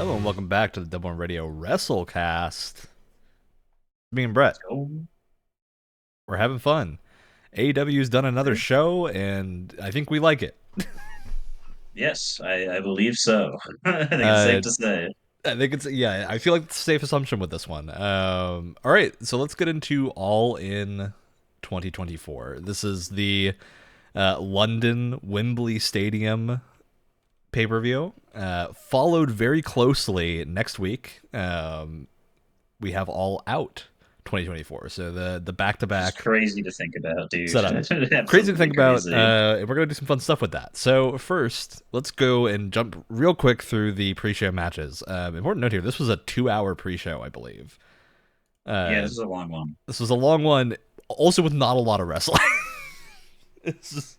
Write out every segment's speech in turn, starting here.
Hello and welcome back to the Double Radio Wrestlecast. Me and Brett, Oh, we're having fun. AEW's done another okay. show, and I think we like it. Yes, I believe so. I think it's safe Uh, to say. I think I feel like it's a safe assumption with this one. All right, so let's get into All In 2024. This is the London Wembley Stadium pay-per-view, followed very closely next week. We have All Out 2024. So the Which is back-to-back crazy to think about, dude. setup. Crazy to Absolutely think about, crazy. and we're going to do some fun stuff with that. So first, let's go and jump real quick through the pre-show matches. Important note here, this was a 2-hour pre-show, I believe. Yeah, Uh, this is a long one. this was a long one, also with not a lot of wrestling. It's just,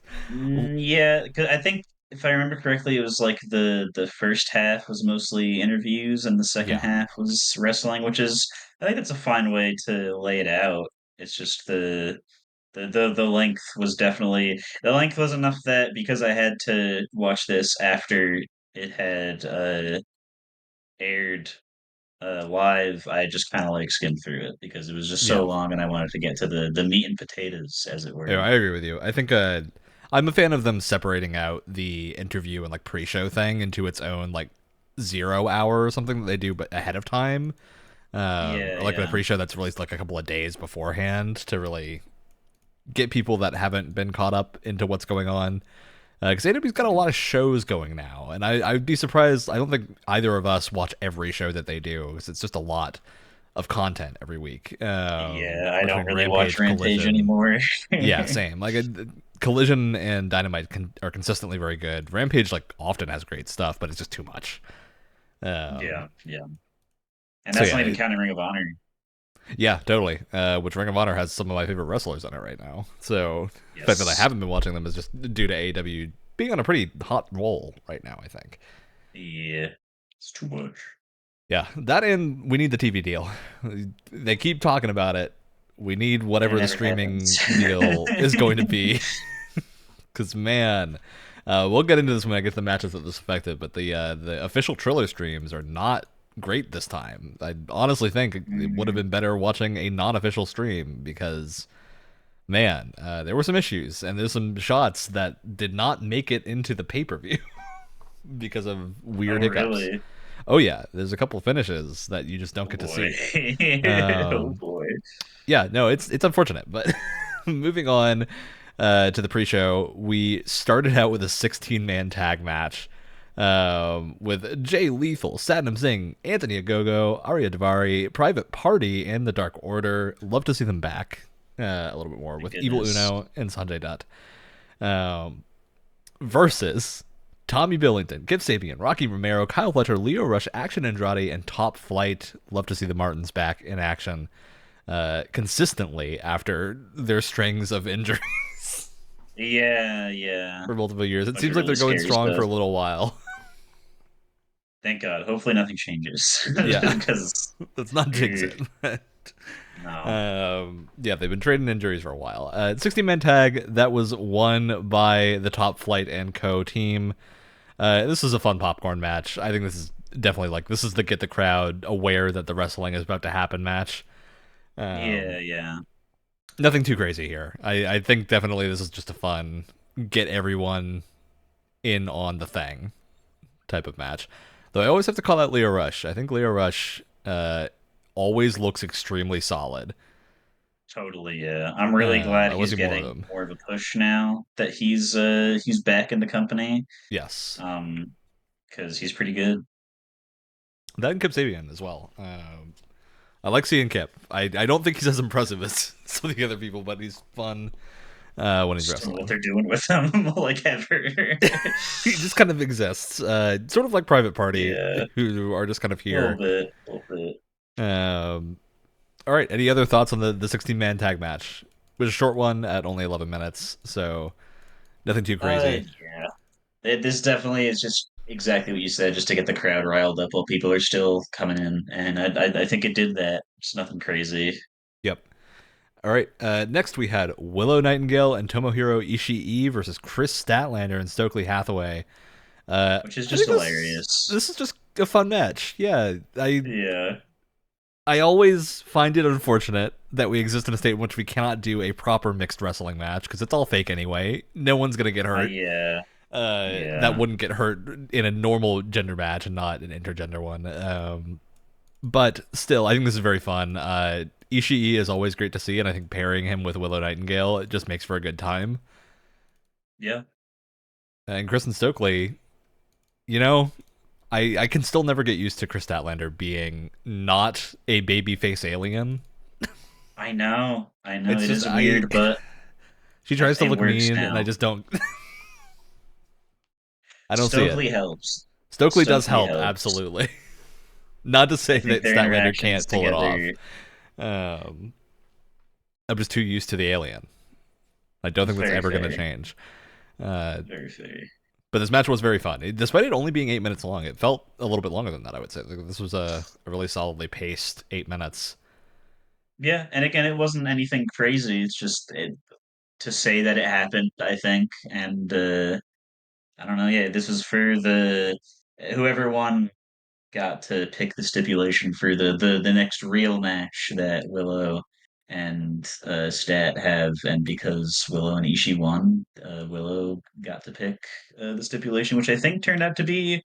Yeah, 'cause I think if I remember correctly, it was like the first half was mostly interviews and the second yeah, half was wrestling, which is I think that's a fine way to lay it out. It's just the length was definitely the length was enough that because I had to watch this after it had aired live, I just kind of like skimmed through it because it was just so yeah. long and I wanted to get to the meat and potatoes, as it Yeah, were. I agree with you. I think I'm a fan of them separating out the interview and like pre-show thing into its own like 0 hour or something that they do, but ahead of time. Yeah, Or like a yeah. pre-show that's released like a couple of days beforehand to really get people that haven't been caught up into what's going on. Because AEW's got a lot of shows going now, and I'd be surprised. I don't think either of us watch every show that they do because it's just a lot of content every week. Yeah, I don't Between really watch Rampage, Rampage Collision, anymore. yeah, same. Like Collision and Dynamite are consistently very good. Rampage like often has great stuff, but it's just too much. Um, Yeah, yeah. And so that's yeah, not even counting Ring of Honor. yeah, totally. Which Ring of Honor has some of my favorite wrestlers on it right now. So the fact that I Yes. haven't been watching them is just due to AEW being on a pretty hot roll right now, I think. Yeah. It's too much. Yeah, that and we need the TV deal. They keep talking about it. We need And it whatever the never happens. streaming deal is going to be. Because man, we'll get into this when I get to the matches that this affected. But the official Triller streams are not great this time. I honestly think it would have Mhm. been better watching a non-official stream because man, there were some issues and there's some shots that did not make it into the pay-per-view because of Oh, weird hiccups. really? Oh yeah, there's a couple finishes that you just don't Oh get to boy. see. Oh Um, boy. yeah, no, it's unfortunate, but moving on to the pre-show, we started out with a 16-man tag match with Jay Lethal, Satnam Singh, Anthony Ogogo, Arya Davari, Private Party, and the Dark Order. Love to see them back a little bit more My with Evil goodness. Uno and Sanjay Dutt. Um, versus Tommy Billington, Kip Sabian, Rocky Romero, Kyle Fletcher, Leo Rush, Action Andrade, and Top Flight. Love to see the Martins back in action consistently after their strings of injuries Yeah, yeah. for multiple years. It Bunch seems of like really they're going scary strong for stuff. a little while. Thank God. Hopefully nothing changes. Yeah, Because let's not jinx it. no. Yeah, they've been trading injuries for a while. 60-man tag that was won by the Top Flight and Co team. This is a fun popcorn match. I think this is definitely like this is the get the crowd aware that the wrestling is about to happen match. Yeah, Um, yeah. nothing too crazy here. I think definitely this is just a fun get everyone in on the thing type of match. Though I always have to call out Leo Rush. I think Leo Rush always looks extremely solid. Totally, yeah. I'm really glad I want he's to see more of getting him. more of a push now that he's back in the company. Yes, Um, because he's pretty good. that and Kip Sabian as well. I like seeing Kip. I don't think he's as impressive as some of the other people, but he's fun when he's Just don't know what wrestling. they're doing with him, like ever. He just kind of exists, sort of like Private Party, Yeah, who are just kind of a little here. bit, a little bit. Um, all right. Any other thoughts on the 16-man tag match? It was a short one at only 11 minutes, so nothing too crazy. Yeah. This definitely is just exactly what you said, just to get the crowd riled up while people are still coming in, and I think it did that. It's nothing crazy, Yep. All right. Next, we had Willow Nightingale and Tomohiro Ishii versus Chris Statlander and Stokely Hathaway. which is I just think this hilarious. this is just a fun match. Yeah, Yeah. I always find it unfortunate that we exist in a state in which we cannot do a proper mixed wrestling match because it's all fake anyway. No one's gonna get hurt. Yeah. That Yeah. wouldn't get hurt in a normal gender match and not an intergender one. But still, I think this is very fun. Ishii is always great to see, and I think pairing him with Willow Nightingale it just makes for a good time. Yeah. And Kristen Stokely, you know, I can still never get used to Chris Statlander being not a babyface alien. I know. I know. It's It just is weird, but she tries to it look works mean, and I now. just don't. I don't see it. Stokely helps. Stokely does Stokely help, helps. absolutely. Not to say I think that their Statlander interactions can't pull it off. together, Um, I'm just too used to the alien. I don't think that's very ever going to fair. change. Uh, Very fair. but this match was very fun. Despite it only being 8 minutes long, it felt a little bit longer than that, I would say. This was a really solidly paced 8 minutes. Yeah, and again, it wasn't anything crazy. It's just to say that it happened, I think, and I don't know. Yeah, this was for the whoever won got to pick the stipulation for the next real match that Willow and Stat have, and because Willow and Ishii won, Willow got to pick the stipulation, which I think turned out to be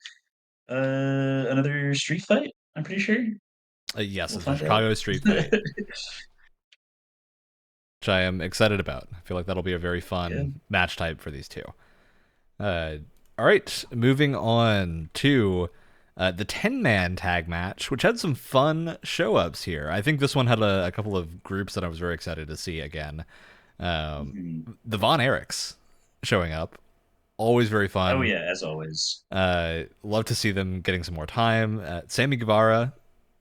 another street fight. I'm pretty sure. Yes, We'll it's a find out. Chicago street fight, which I am excited about. I feel like that'll be a very Yeah. fun match type for these two. Uh, all right, moving on to the 10-man tag match, which had some fun show ups here. I think this one had a couple of groups that I was very excited to see again. Um, Mhm. the Von Erichs showing up, always very Oh fun. yeah, as always. Love to see them getting some more time. Sammy Guevara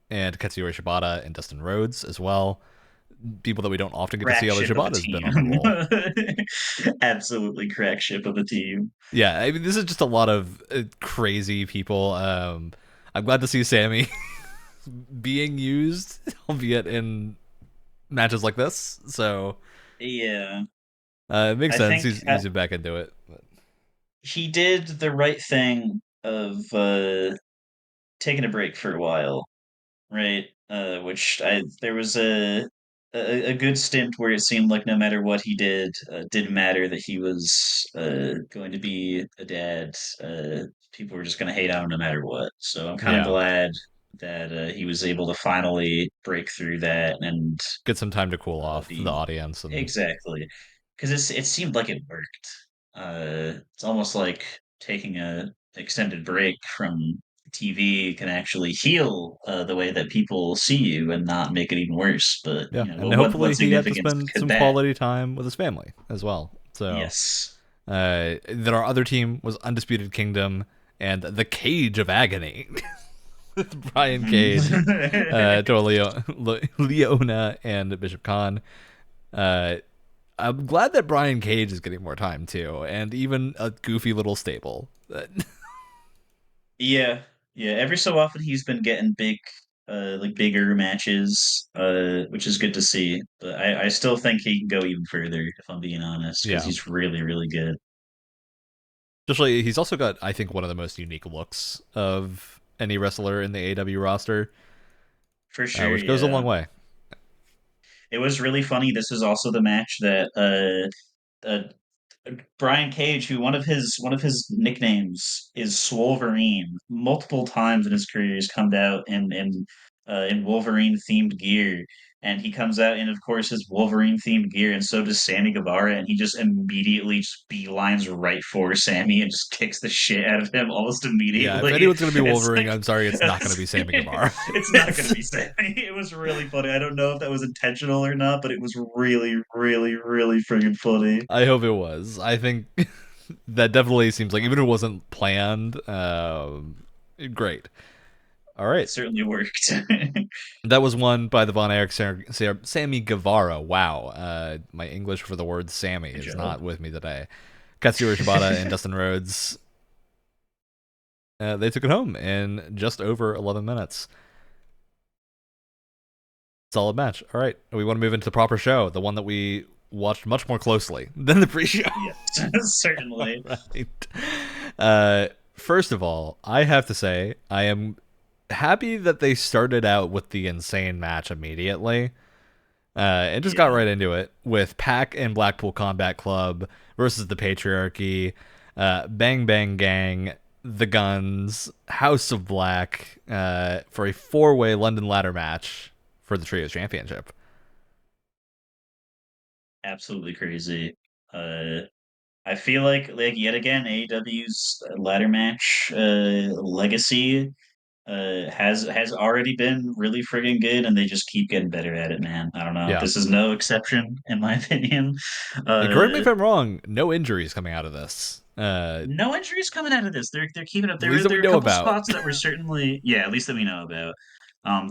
and Katsuyori Shibata and Dustin Rhodes as well. People that we don't often get to see, although Crack ship of a Shibata's been on a team. roll. Absolutely crack ship of a team. Yeah, I mean, this is just a lot of crazy people. I'm glad to see Sammy being used, albeit in matches like this. So Yeah. it makes I sense. think He's back into it. But he did the right thing of taking a break for a while, right? Which I there was a good stint where it seemed like no matter what he did, didn't matter that he was going to be a dad. People were just going to hate on him no matter what. So I'm kind of yeah, glad that he was able to finally break through that and get some time to cool off the be audience and exactly because it seemed like it worked. It's almost like taking a extended break from TV can actually heal the way that people see you and not make it even worse. But yeah, and well, hopefully what he got to significance spend could some that? quality time with his family as well. So Yes. then our other team was Undisputed Kingdom and the Cage of Agony. With Brian Cage, Mhm. Leona, and Bishop Khan. Uh, I'm glad that Brian Cage is getting more time too, and even a goofy little stable. Yeah, yeah. Every so often he's been getting like bigger matches, which is good to see. But I still think he can go even further, if I'm being honest, because Yeah, he's really, really good. especially he's also got I think one of the most unique looks of any wrestler in the AEW roster, For sure, which goes a long yeah. way. It was really funny. This is also the match that uh Brian Cage, who one of his nicknames is Swolverine, multiple times in his career he's come out in Wolverine themed gear, and he comes out in, of course, his Wolverine themed gear, and so does Sammy Guevara, and he just immediately just beelines right for Sammy and just kicks the shit out of him almost Yeah, if immediately. anyone's gonna be It's Wolverine, like I'm sorry, it's not gonna be Sammy Guevara. it's not going to be Sammy. It was really funny. I don't know if that was intentional or not, but it was really, really, really friggin' funny. I hope it was. I think that definitely seems like even if it wasn't planned, great. All It right. certainly worked. That was won by the Von Erich Sammy Guevara. Wow. My English for the word Sammy Good is job. not with me today. Katsuyori Shibata and Dustin Rhodes. They took it home in just over 11 minutes. Solid match. All right. We want to move into the proper show, the one that we watched much more closely than the pre show. Yes, All certainly. right. Uh, First of all, I have to say I am happy that they started out with the insane match immediately. And just got Yeah, right into it with Pac and Blackpool Combat Club versus the Patriarchy, Bang Bang Gang, the Guns, House of Black, for a four-way London ladder match for the Trios Championship. absolutely crazy. Uh, I feel like yet again AEW's ladder match legacy has already been really friggin' good, and they just keep getting better at it, man. I don't know. Yeah. This is no exception, in my opinion. And correct me Uh, if I'm wrong, no injuries coming out of this. no injuries coming out of this. They're keeping up. At least that There we were a know couple about. spots that were certainly, yeah, at least that we know about.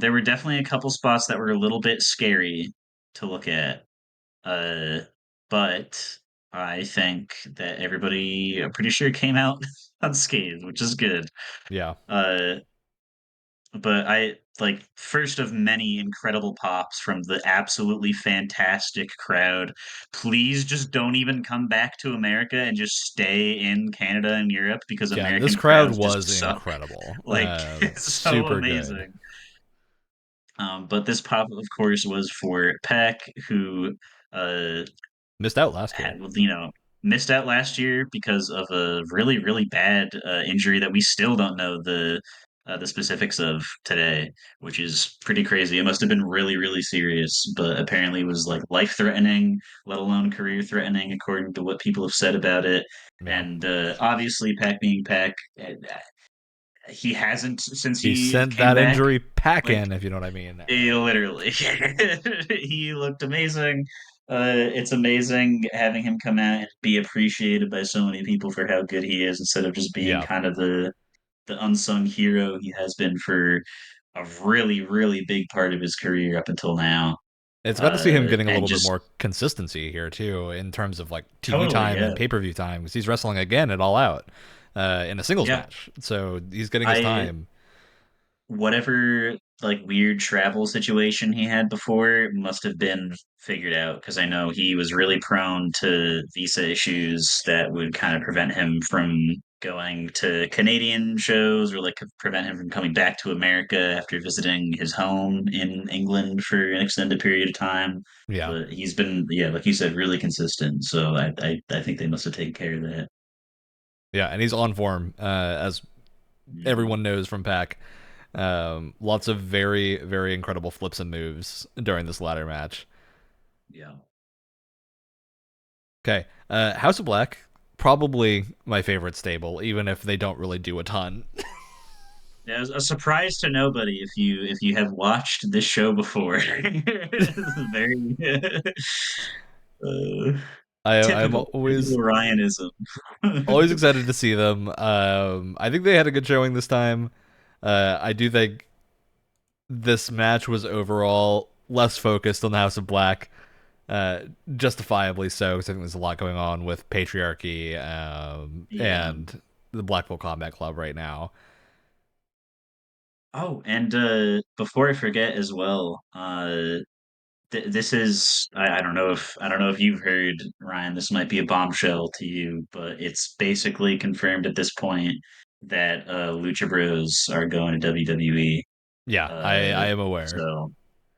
There were definitely a couple spots that were a little bit scary to look at. Uh, but I think that everybody, I'm pretty sure, came out unscathed, which is good. Yeah. Uh, but I like first of many incredible pops from the absolutely fantastic crowd. Please just don't even come back to America and just stay in Canada and Europe because Yeah, this American crowd crowds just was suck. incredible. Like it's so Super good. amazing. But this pop, of course, was for Peck, who uh, Missed out last year. had missed out last year because of a really really bad injury that we still don't know the specifics of today, which is pretty crazy. It must have been really really serious, but apparently it was like life threatening, let alone career threatening, according to what people have said about it. Yeah. And obviously, Pac being Pac, he hasn't since He he sent came that back. injury pack Like in, if you know what I mean. literally, he looked amazing. It's amazing having him come out and be appreciated by so many people for how good he is, instead of just being Yeah. kind of the unsung hero he has been for a really, really big part of his career up until now. It's got to see him getting a And little bit just more consistency here too, in terms of like TV totally, time yeah, and pay per view time, because he's wrestling again at All Out, in a singles yeah. match. So he's getting his I time. whatever like weird travel situation he had before must have been figured out, because I know he was really prone to visa issues that would kind of prevent him from going to Canadian shows, or like prevent him from coming back to America after visiting his home in England for an extended period of time. Yeah, But he's been, yeah, like you said, really consistent. So I think they must have taken care of that. yeah, and he's on form, as Yeah, everyone knows from Pac. Lots of very very incredible flips and moves during this ladder match. yeah. Okay, House of Black, probably my favorite stable, even if they don't really do a ton. Yeah, a surprise to nobody if you have watched this show before. Very uh, I'm typical Ryanism. always excited to see them. I think they had a good showing this time. I do think this match was overall less focused on the House of Black, uh, justifiably so, because I think there's a lot going on with patriarchy, Yeah. and the Blackpool Combat Club right now. Oh, and before I forget as well, this is I don't know if you've heard, Ryan. This might be a bombshell to you, but it's basically confirmed at this point that Lucha Bros are going to WWE. Yeah, I Uh, am aware. so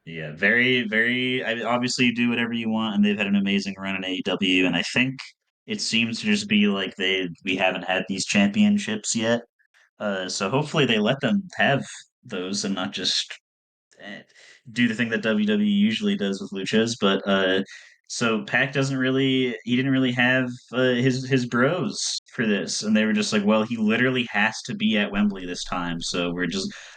yeah, very, very. I obviously do whatever you want, and they've had an amazing run in AEW, and I think it seems to just be like we haven't had these championships yet. So hopefully they let them have those and not just eh, do the thing that WWE usually does with luchas. But so Pac he didn't really have his bros for this, and they were just like, well, he literally has to be at Wembley this time, so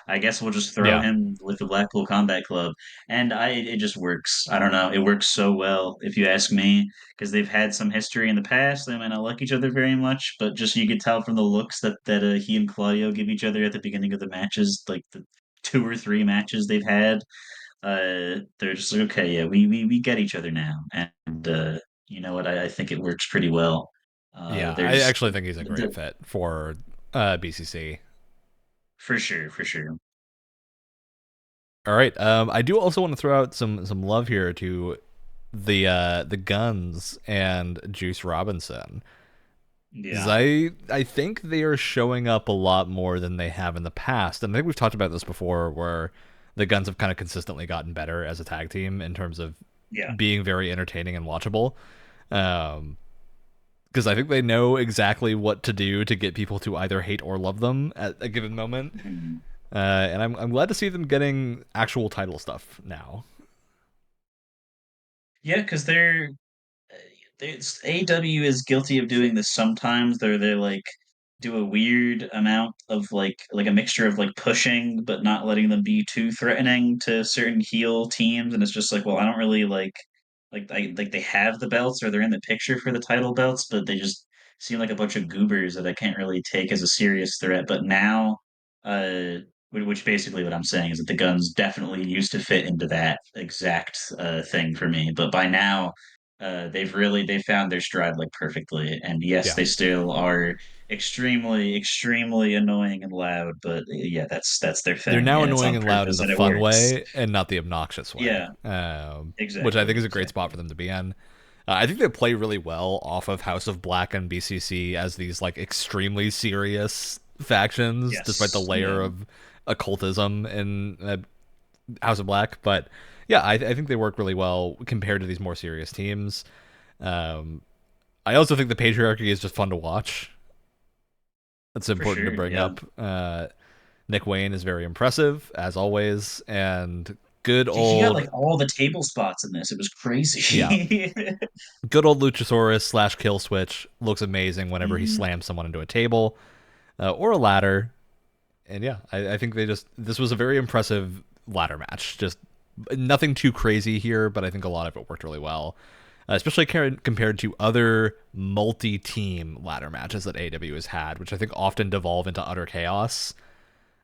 I guess we'll just throw Yeah, him with the Blackpool Combat Club, and it just works. I don't know, it works so well if you ask me, because they've had some history in the past. They might not like each other very much, but just you could tell from the looks that he and Claudio give each other at the beginning of the matches, like the two or three matches they've had, they're just like, okay, yeah, we get each other now, and you know what? I think it works pretty well. yeah. I There's actually think he's a great fit for BCC. for sure, for sure. All right. I do also want to throw out some love here to the Guns and Juice Robinson. Because Yeah. I think they are showing up a lot more than they have in the past. And I think we've talked about this before, where the Guns have kind of consistently gotten better as a tag team in terms of Yeah. being very entertaining and watchable. Because I think they know exactly what to do to get people to either hate or love them at a given moment. Mhm. And I'm glad to see them getting actual title stuff now. Yeah, because AEW is guilty of doing this sometimes. They're like do a weird amount of like a mixture of like pushing but not letting them be too threatening to certain heel teams, and it's just like, well, I don't really like they have the belts or they're in the picture for the title belts, but they just seem like a bunch of goobers that I can't really take as a serious threat. But now, which basically what I'm saying is that the Guns definitely used to fit into that exact thing for me, but by now they found their stride like perfectly. And yes, Yeah. they still are extremely annoying and loud, but yeah, that's their They're thing, now and it's annoying on and loud in purpose the and it fun works. way and not the obnoxious way, Yeah, which I think is a great spot exactly. for them to be in. I think they play really well off of House of Black and BCC as these like extremely serious factions, despite the Yes, layer yeah, of occultism in House of Black. But yeah, I think they work really well compared to these more serious teams. Um, I also think the patriarchy is just fun to watch. That's for important to sure. bring Yeah, up. Nick Wayne is very impressive as always, and good yeah, he got old like all the table spots in this. It was yeah, crazy. good old Luchasaurus slash Kill Switch looks amazing whenever he Mhm. slams someone into a table or a ladder. And yeah, I think this was a very impressive ladder match. Just nothing too crazy here, but I think a lot of it worked really well. Especially compared to other multi-team ladder matches that AEW has had, which I think often devolve into utter chaos.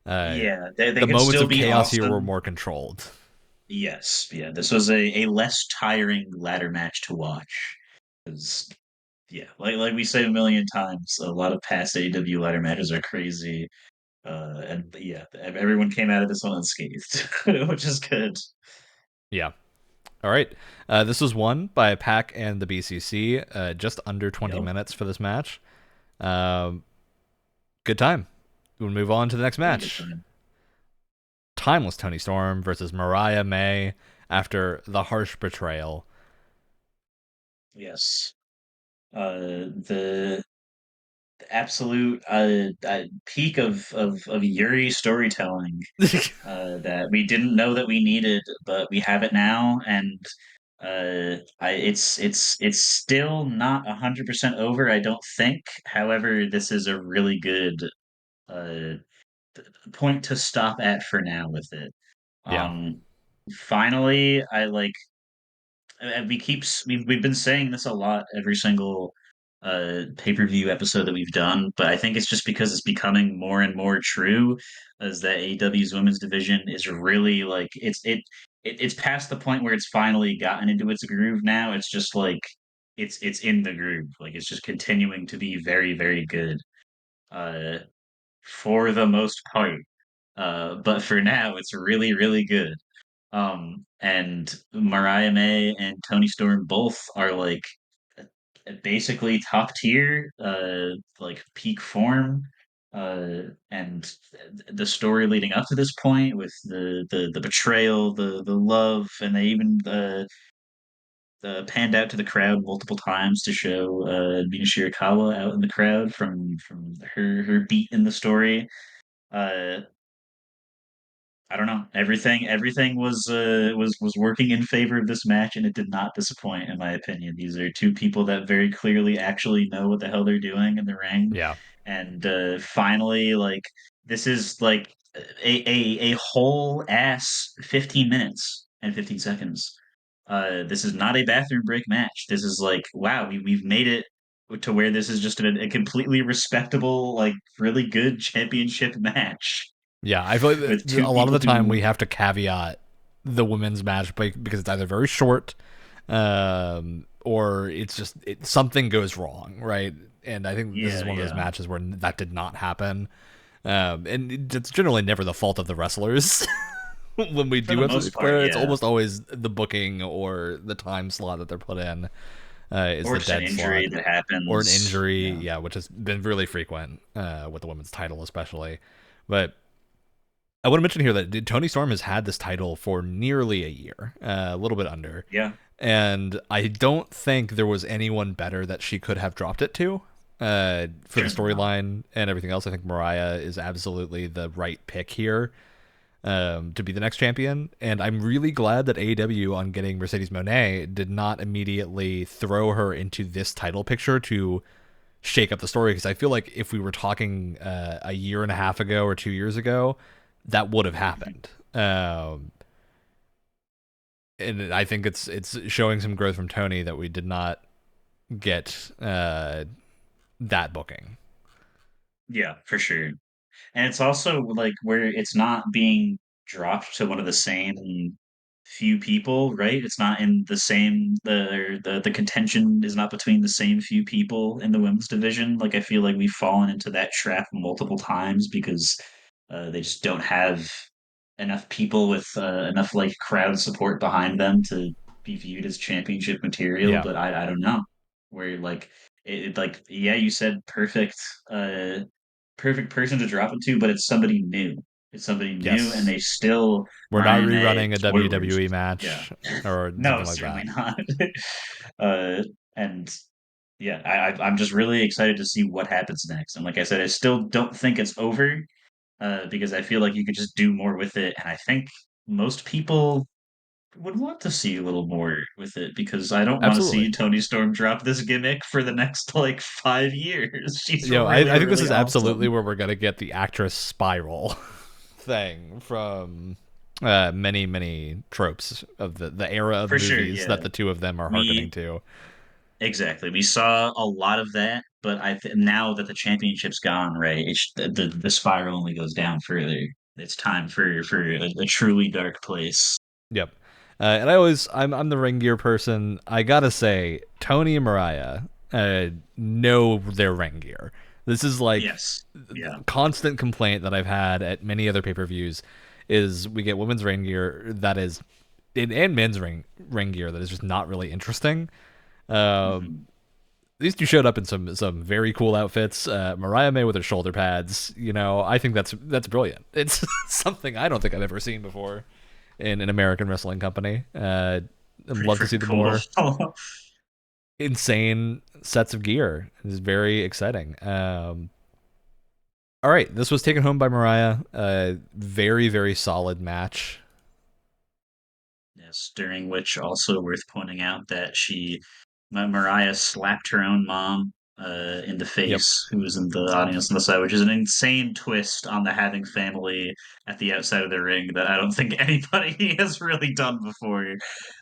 Uh, Yeah, they the could moments still of be chaos here were awesome. more controlled. Yes, yeah, this was a less tiring ladder match to watch. 'Cause, yeah, like we say a million times, a lot of past AEW ladder matches are crazy. And yeah, everyone came out of this one unscathed, which is good. Yeah. All right. This was won by Pac and the BCC. Just under 20 Yep, minutes for this match. Um, good time. We'll move on to the next really good match. time. Timeless Tony Storm versus Mariah May after the harsh betrayal. Yes, the absolute peak of Yuri storytelling that we didn't know that we needed, but we have it now, and it's still not 100% over, I don't think. However, this is a really good uh, point to stop at for now with it. Yeah. Um, Finally, I like we've been saying this a lot every single pay-per-view episode that we've done, but I think it's just because it's becoming more and more true as that AEW's women's division is really like it's past the point where it's finally gotten into its groove now. It's just like it's in the groove. Like it's just continuing to be very good uh for the most part. But for now it's really good. And Mariah May and Tony Storm both are like basically top tier, like peak form. And the story leading up to this point with the betrayal, the love, and they even panned out to the crowd multiple times to show Mina Shirakawa out in the crowd from her beat in the story. Uh, I don't know. Everything was working in favor of this match, and it did not disappoint, in my opinion. These are two people that very clearly actually know what the hell they're doing in the ring, Yeah. and finally, like this is like a whole ass 15 minutes and 15 seconds. This is not a bathroom break match. This is like, wow, we've made it to where this is just a completely respectable, like really good championship match Yeah. I feel like with two a lot of people the time who we have to caveat the women's match because it's either very short or it's just something goes wrong, right? And I think this is yeah, one of those yeah. matches where that did not happen. And it's generally never the fault of the wrestlers when we For do the have most something part, where it's yeah. almost always the booking or the time slot that they're put in. is Or the just an dead injury slot that or an happens. injury, Yeah. yeah, which has been really frequent with the women's title, especially. But I want to mention here that Tony Storm has had this title for nearly a year, a little bit under, Yeah. and I don't think there was anyone better that she could have dropped it to. For the Certainly not. storyline and everything else, I think Mariah is absolutely the right pick here to be the next champion. And I'm really glad that AEW, on getting Mercedes Moné, did not immediately throw her into this title picture to shake up the story. Because I feel like if we were talking a year and a half ago or 2 years ago, that would have Mhm. happened. And I think it's showing some growth from Tony that we did not get that booking. Yeah, for sure. And it's also like where it's not being dropped to one of the same few people, right? It's not in the same the contention is not between the same few people in the women's division. Like I feel like we've fallen into that trap multiple times because they just don't have enough people with enough like crowd support behind them to be viewed as championship material. Yeah. But I don't know where like like yeah, you said uh perfect person to drop it to, but it's somebody new. It's somebody new, and Yes. they still We're not ran it rerunning a forward. WWE Yeah, match or no, something like certainly that. not. uh, and yeah, I'm just really excited to see what happens next. And like I said, I still don't think it's over because I feel like you could just do more with it, and I think most people would want to see a little more with it because I don't want to Absolutely. see Tony Storm drop this gimmick for the next like 5 years. She's I really, think this really is absolutely awesome. where we're gonna get the actress spiral thing from many tropes of the era of For sure, movies that yeah. the two of them are We hearkening to. exactly. We saw a lot of that, but now that the championship's gone, right, the spiral only goes down further. It's time for a truly dark place. Yep. And I'm the ring gear person. I gotta say, Tony and Mariah know their ring gear. This is like Yes. Yeah. constant complaint that I've had at many other pay-per-views is we get women's ring gear that is and men's ring gear that is just not really interesting. Um, Mhm. these two showed up in some very cool outfits. Mariah May with her shoulder pads. I think that's brilliant. It's something I don't think I've ever seen before in an American wrestling company. I'd Pretty love to see freaking the cool. more insane sets of gear. It's very exciting. All right, this was taken home by Mariah. Very solid match. Yes, during which also worth pointing out that Mariah slapped her own mom in the Yep. face, who was in the audience on the side, which is an insane twist on the having family at the outside of the ring that I don't think anybody has really done before.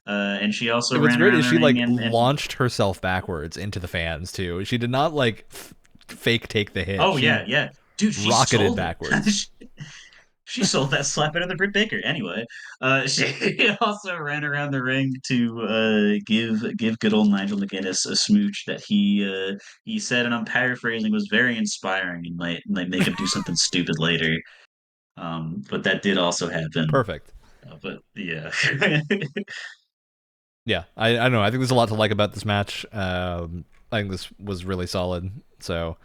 And she also What's ran great around is the she ring like and launched herself backwards into the fans too. She did not like fake take the hit. oh She yeah, yeah. Dude, she rocketed sold it. backwards. She sold that slap better than Britt Baker. Anyway, she also ran around the ring to give good old Nigel McGuinness a smooch that he said, and I'm paraphrasing, was very inspiring and might make him do something stupid later. But that did also happen. Perfect. But yeah, Yeah, I don't know. I think there's a lot to like about this match. I think this was really solid. So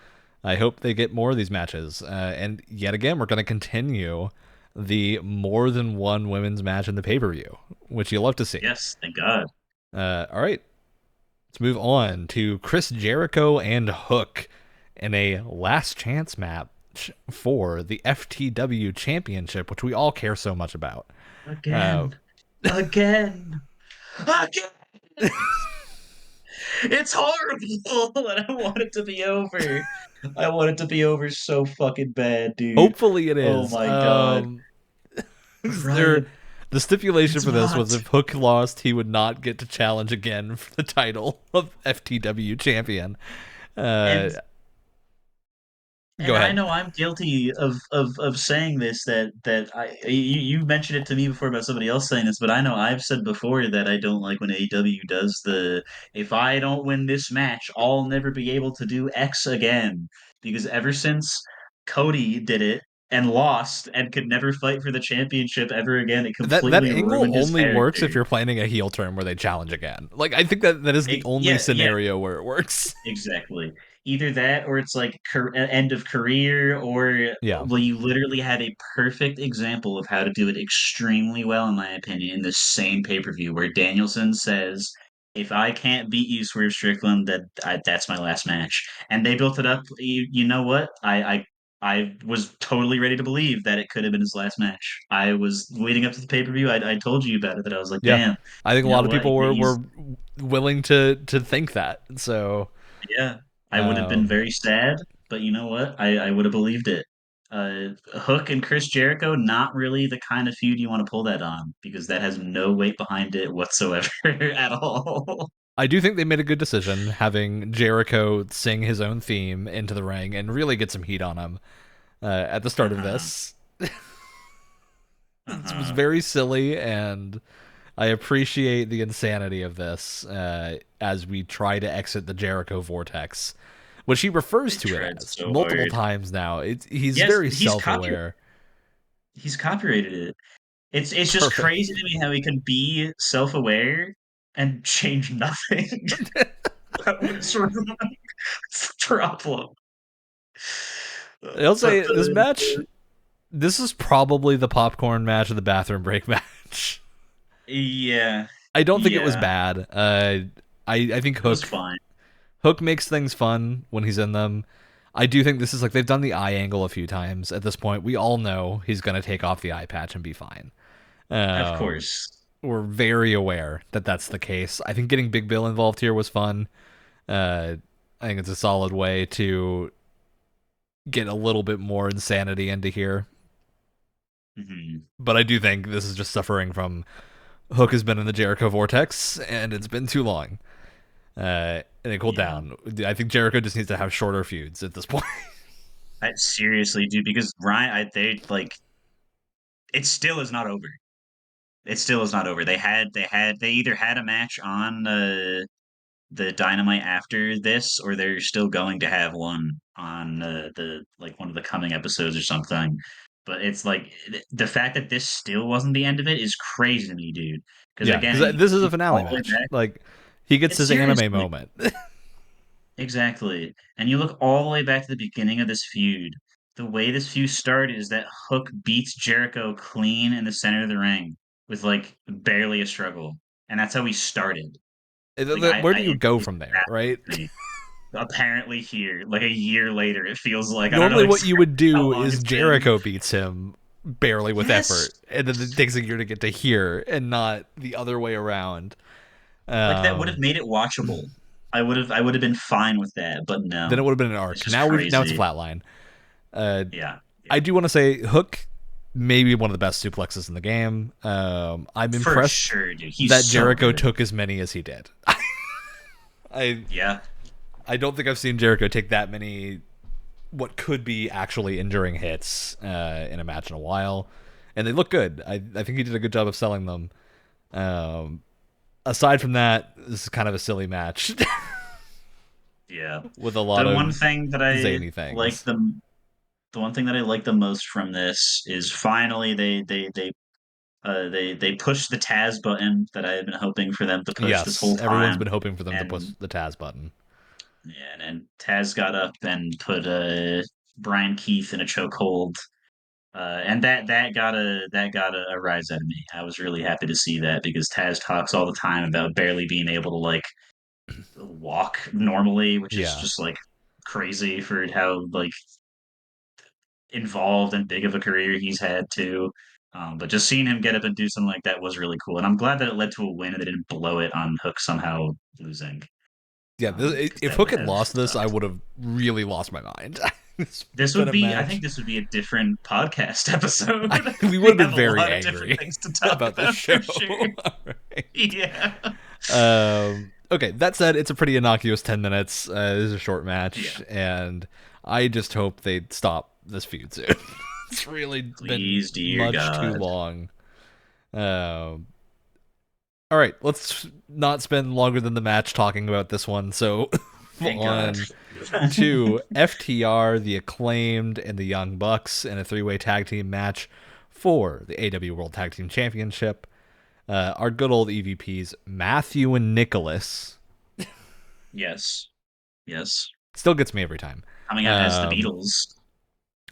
I hope they get more of these matches. And yet again, we're going to continue the more than one women's match in the pay per view, which you love to see. yes, thank God. All right, let's move on to Chris Jericho and Hook in a last chance match for the FTW Championship, which we all care so much about. Uh, Again, again, again. It's horrible, and I want it to be over. I want it to be over so fucking bad, dude. Hopefully, it Oh is. my God. There, Brian, the stipulation it's for this was not. if Hook lost, he would not get to challenge again for the title of FTW champion. Uh, And go I ahead. know I'm guilty of saying this that you mentioned it to me before about somebody else saying this, but I know I've said before that I don't like when AEW does the if I don't win this match, I'll never be able to do X again. Because ever since Cody did it and lost and could never fight for the championship ever again. It That completely angle ruined his only works character. if you're planning a heel turn where they challenge again. Like, I think that is the only Yeah, yeah, scenario where it works. exactly. Either that, or it's like end of career, or Yeah. well, you literally have a perfect example of how to do it extremely well, in my opinion, in the same pay per view where Danielson says, "If I can't beat you, Swerve Strickland, that's my last match." And they built it up. You know what? I was totally ready to believe that it could have been his last match. I was leading up to the pay per view. I told you about it, that I was like, Yeah. damn, I think a you lot know of what? people were He's willing to think that. So, Yeah, I would have been um, very sad, but you know what? I would have believed it. Hook and Chris Jericho, not really the kind of feud you want to pull that on because that has no weight behind it whatsoever at all. I do think they made a good decision having Jericho sing his own theme into the ring and really get some heat on him at the start of Uh-huh. this. It was Uh-huh. very silly, and I appreciate the insanity of this as we try to exit the Jericho vortex, which he refers They to it tried as so multiple hard. times now. He's Yes, very self-aware. he's copyrighted it. It's just Perfect. crazy to me how he can be self-aware and change nothing. What's wrong with the problem? I'll But say this match. This is probably the popcorn match of the bathroom break match. yeah, I don't think it was yeah, bad. I think it was fine. Hook makes things fun when he's in them. I do think this is like they've done the eye angle a few times. At this point, we all know he's going to take off the eye patch and be fine. Of Um, course. we're very aware that that's the case. I think getting Big Bill involved here was fun. Uh, I think it's a solid way to get a little bit more insanity into here. Hmm. But I do think this is just suffering from Hook has been in the Jericho vortex, and it's been too long. And it cooled Yeah. down. I think Jericho just needs to have shorter feuds at this point. I seriously do because Ryan, they like it still is not over. It still is not over. They either had a match on the Dynamite after this, or they're still going to have one on the like one of the coming episodes or something. But it's like the fact that this still wasn't the end of it is crazy to me, dude. Because Yeah, again, because this is a you look finale all the way match. back. Like, he gets It's his anime seriously. moment. Exactly. And you look all the way back to the beginning of this feud. The way this feud started is that Hook beats Jericho clean in the center of the ring with like barely a struggle. And that's how he started. Like Where do you go it's from there, right? fascinating to me. Apparently here, like a year later, it feels like I don't know Normally, what you exactly would how do long is it's been. Jericho beats him barely with Yes. effort, and then it takes a year to get to here, and not the other way around. Like that would have Um, made it watchable. I would have been fine with that, but then it no. would have been an It's arc. just Now it's a crazy. flat line. Uh, Yeah. I Yeah. do want to say Hook, maybe one of the best suplexes in the game. I'm For impressed sure, dude. He's that so Jericho good. took as many as he did. I Yeah. I don't think I've seen Jericho take that many what could be actually enduring hits in a match in a while, and they look good. I think he did a good job of selling them. Um, aside from that, this is kind of a silly match Yeah. with a lot The of one thing that I zany like things. the one thing that I like the most from this is finally they pushed the Taz button that I had been hoping for them to push this Yes, whole everyone's time. been hoping for them to push And the Taz button. yeah, and Taz got up and put Brian Keith in a chokehold. And that got a rise out of me. I was really happy to see that because Taz talks all the time about barely being able to like walk normally, which is Yeah, just like crazy for how like involved and big of a career he's had too. But just seeing him get up and do something like that was really cool, and I'm glad that it led to a win and they didn't blow it on Hook somehow losing. yeah. Because If that Hook would had have lost this, I sucked. would have really lost my mind. It's This been would a be, I match. think, this would be a different podcast episode. We would We have been have a very lot of different angry things to talk about this about for show. sure. All right. Yeah, Okay, that said, it's a pretty innocuous 10 minutes. This is a short match, yeah. and I just hope they stop this feud soon. It's really been Please, dear much too God. long. Um, all right, let's not spend longer than the match talking about this one. So, Thank God. on to FTR, the Acclaimed, and the Young Bucks in a three-way tag team match for the AEW World Tag Team Championship. Our good old EVPs, Matthew and Nicholas. Yes. Yes. Still gets me every time. Coming out as the Beatles.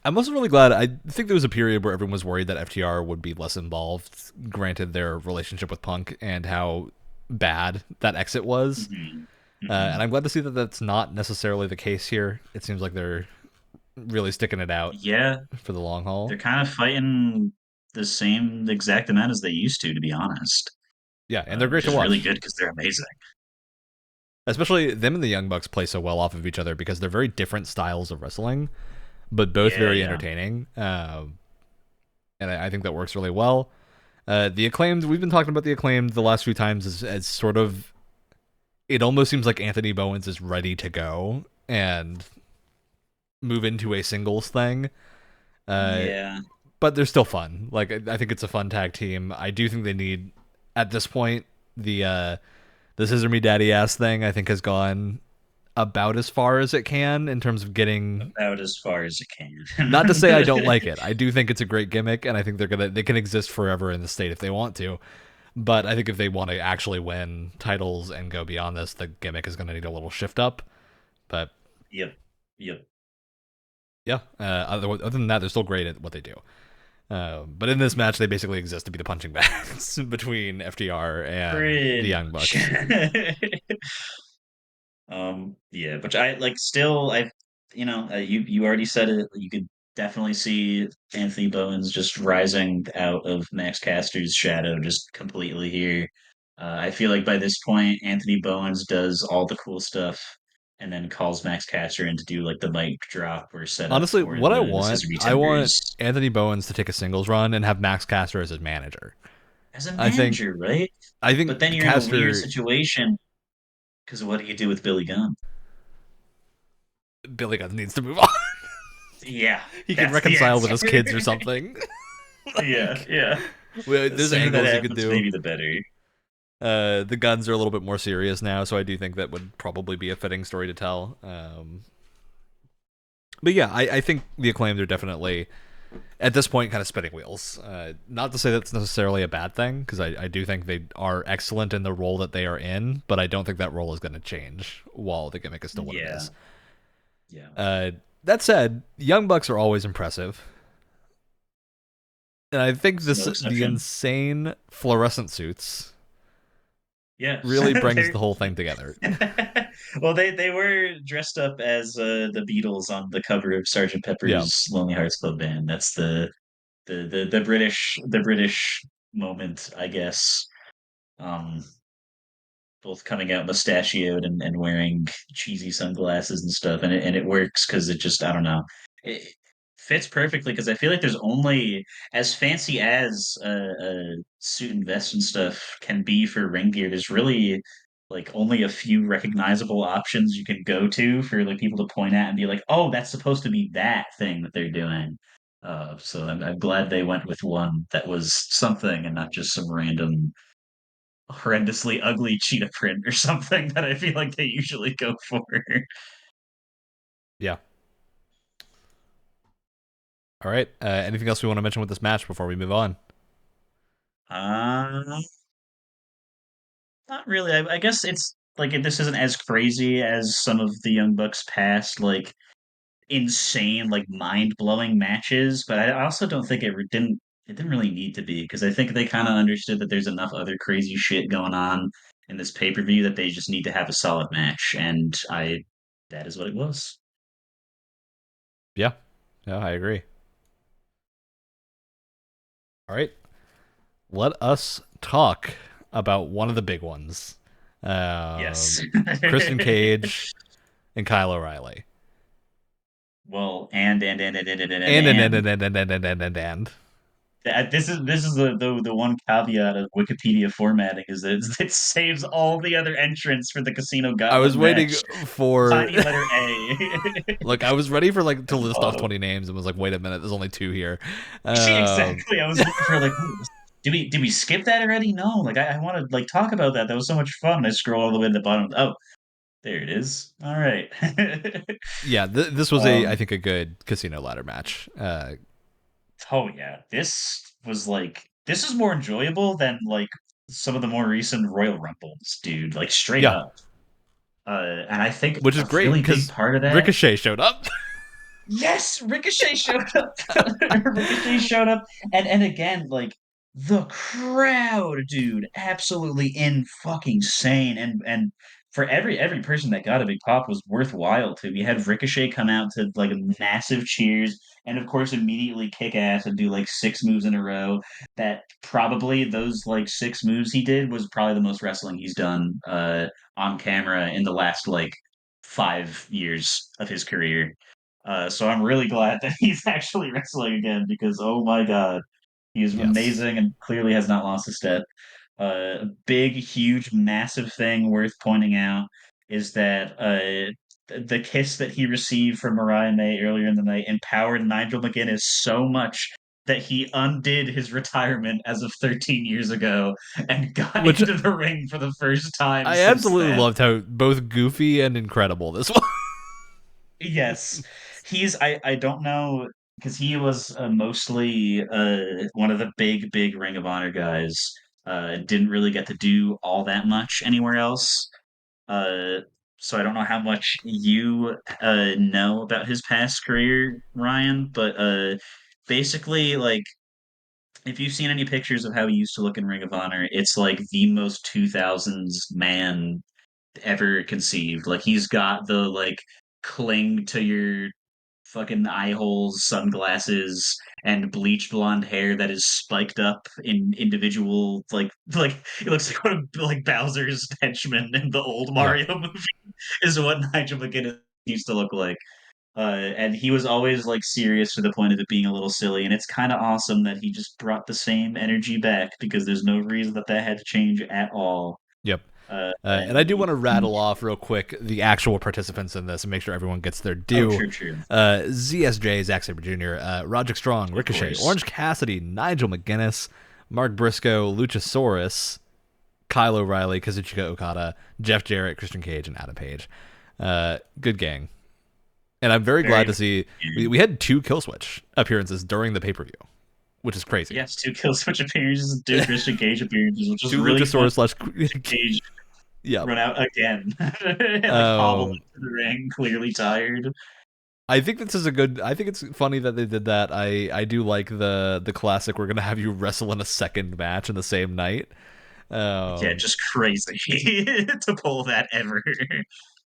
I'm also really glad. I think there was a period where everyone was worried that FTR would be less involved, granted their relationship with Punk and how bad that exit was. Mm-hmm. And I'm glad to see that that's not necessarily the case here. It seems like they're really sticking it out Yeah, for the long haul. they're kind of fighting the same exact amount as they used to be honest. Yeah, and they're great Which to is really watch. good because they're amazing. Especially them and the Young Bucks play so well off of each other because they're very different styles of wrestling, but both Yeah, very yeah. entertaining. And I think that works really well. The Acclaimed, we've been talking about the Acclaimed the last few times as sort of, it almost seems like Anthony Bowens is ready to go and move into a singles thing. Yeah. But they're still fun. Like, I think it's a fun tag team. I do think they need, at this point, the Scissor Me Daddy Ass thing, I think, has gone about as far as it can in terms of getting. About as far as it Not to say I don't can. like it. I do think it's a great gimmick, and I think they can exist forever in the state if they want to. But I think if they want to actually win titles and go beyond this, the gimmick is going to need a little shift up. But Yep. Yep. yeah, other than that, they're still great at what they do. But in this match, they basically exist to be the punching bags between FTR and the Pretty Young much. Bucks. Yeah, but I like still you already said it. You could definitely see Anthony Bowens just rising out of Max Caster's shadow just completely here. I feel like by this point, Anthony Bowens does all the cool stuff and then calls Max Caster in to do like the mic drop or set up Honestly, for what the Scissor I want Tenders Anthony Bowens to take a singles run and have Max Caster as his manager. as a I think manager, right? I But think then you're in a weird Caster situation because what do you do with Billy Gunn? Billy Gunn needs to move on. Yeah, He can that's the reconcile with answer. his kids or something. Yeah, Like, yeah. well, The there's sooner that angles you could happens, do. maybe the better. The Guns are a little bit more serious now, so I do think that would probably be a fitting story to tell. But yeah, I think the Acclaimed are definitely at this point kind of spinning wheels. Not to say that's necessarily a bad thing, because I do think they are excellent in the role that they are in, but I don't think that role is going to change while the gimmick is still what it Yeah, is. yeah. That said, Young Bucks are always impressive. And I think It's no the exception. insane fluorescent suits Yeah, really brings they're the whole thing together. well, they were dressed up as the Beatles on the cover of Sergeant Yeah. Pepper's Lonely Hearts Club Band. That's the British moment, I guess. Um, both coming out mustachioed and wearing cheesy sunglasses and stuff, and it works because it just I don't know, it fits perfectly because I feel like there's only as fancy as a suit and vest and stuff can be for ring gear. There's really like only a few recognizable options you can go to for like people to point at and be like, oh, that's supposed to be that thing that they're doing. So I'm glad they went with one that was something and not just some random horrendously ugly cheetah print or something that I feel like they usually go for. Yeah. All right. Anything else we want to mention with this match before we move on? Uh, Not really. I guess it's like this isn't as crazy as some of the Young Bucks past like insane like mind-blowing matches, but I also don't think it didn't really need to be because I think they kind of understood that there's enough other crazy shit going on in this pay-per-view that they just need to have a solid match, and I that is what it was. Yeah. Yeah, I agree. All right. Let us talk about one of the big ones. Yes. Christian Cage and Kyle O'Reilly. Well, and And this is the one caveat of Wikipedia formatting is that it saves all the other entrants for the Casino I was Gauntlet waiting match. for Tiny letter A look, I was ready for like to at the list off bottom. 20 names and was like, wait a minute, there's only two here. Um, Exactly. I was looking for like, did we skip that already? No. Like I want to like talk about that. That was so much fun. I scroll all the way to the bottom. Oh, There it is. All right. Yeah, this was I um, think a good casino ladder match. oh yeah, this is more enjoyable than like some of the more recent Royal Rumbles, dude. Like straight Yeah, up. And I think which is a great really big because part of that. Ricochet showed up. Yes, Ricochet showed up. Ricochet showed up, and again, like the crowd, dude, absolutely in fucking sane, and for every person that got a big pop was worthwhile too. We had Ricochet come out to like massive cheers, and of course immediately kick ass and do like six moves in a row. That probably those like six moves he did was probably the most wrestling he's done on camera in the last like 5 years of his career. So I'm really glad that he's actually wrestling again because oh my god, he's Yes. amazing and clearly has not lost a step. A big, huge, massive thing worth pointing out is that the kiss that he received from Mariah May earlier in the night empowered Nigel McGuinness so much that he undid his retirement as of 13 years ago and got Which into the ring for the first time I since absolutely then. loved how both goofy and incredible this was. Yes, I don't know because he was mostly one of the big Ring of Honor guys. Didn't really get to do all that much anywhere else. Uh, so I don't know how much you know about his past career, Ryan. But basically, like if you've seen any pictures of how he used to look in Ring of Honor, it's like the most 2000s man ever conceived. Like he's got the like cling to your fucking eye holes, sunglasses, and bleach blonde hair that is spiked up in individual like it looks like one of like Bowser's henchmen in the old Yeah. Mario movie is what Nigel McGuinness used to look like. And he was always like serious to the point of it being a little silly, and it's kind of awesome that he just brought the same energy back because there's no reason that that had to change at all. Yep. And I And do want to rattle off real quick the actual participants in this and make sure everyone gets their oh, due. true, ZSJ, Zack Sabre Jr., Roderick Strong, of Ricochet, course. Orange Cassidy, Nigel McGuinness, Mark Briscoe, Luchasaurus, Kyle O'Reilly, Kazuchika Okada, Jeff Jarrett, Christian Cage, and Adam Page. Good gang. And I'm very glad Very, to see we had two Kill Switch appearances during the pay per view, which is crazy. yes, two kill switch appearances and two Christian Cage appearances, which is Two really fun. Luchasaurus slash. Christian Cage Yep. run out again and like hobble Um, into the ring, clearly tired. I think this is a good. I think it's funny that they did that. I do like the classic. We're gonna have you wrestle in a second match in the same night. Yeah, Um, just crazy to pull that ever.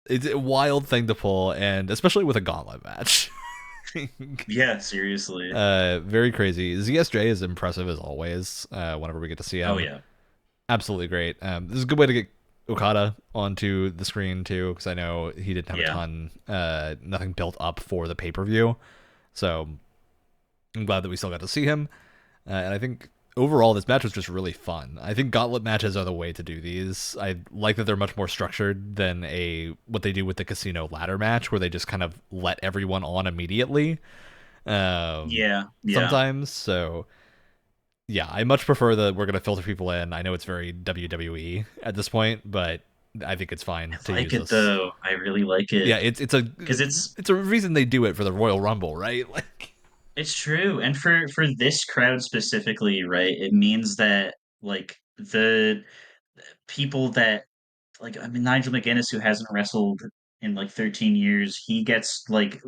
it's a wild thing to pull, and especially with a gauntlet match. Yeah, seriously. Very crazy. ZSJ is impressive as always. Whenever we get to see Oh him, yeah, absolutely great. This is a good way to get Okada onto the screen too, because I know he didn't have a yeah, ton, nothing built up for the pay per view. So I'm glad that we still got to see him. And I think overall this match was just really fun. I think gauntlet matches are the way to do these. I like that they're much more structured than a what they do with the casino ladder match, where they just kind of let everyone on immediately. Um, yeah, yeah. sometimes so. Yeah, I much prefer that we're gonna filter people in. I know it's very WWE at this point, but I think it's fine to I like use it this. though. I really like it Yeah, because it's a reason they do it for the Royal Rumble, right? Like, it's true, and for this crowd specifically, right? It means that like the people that like I mean Nigel McGuinness who hasn't wrestled in like 13 years, he gets like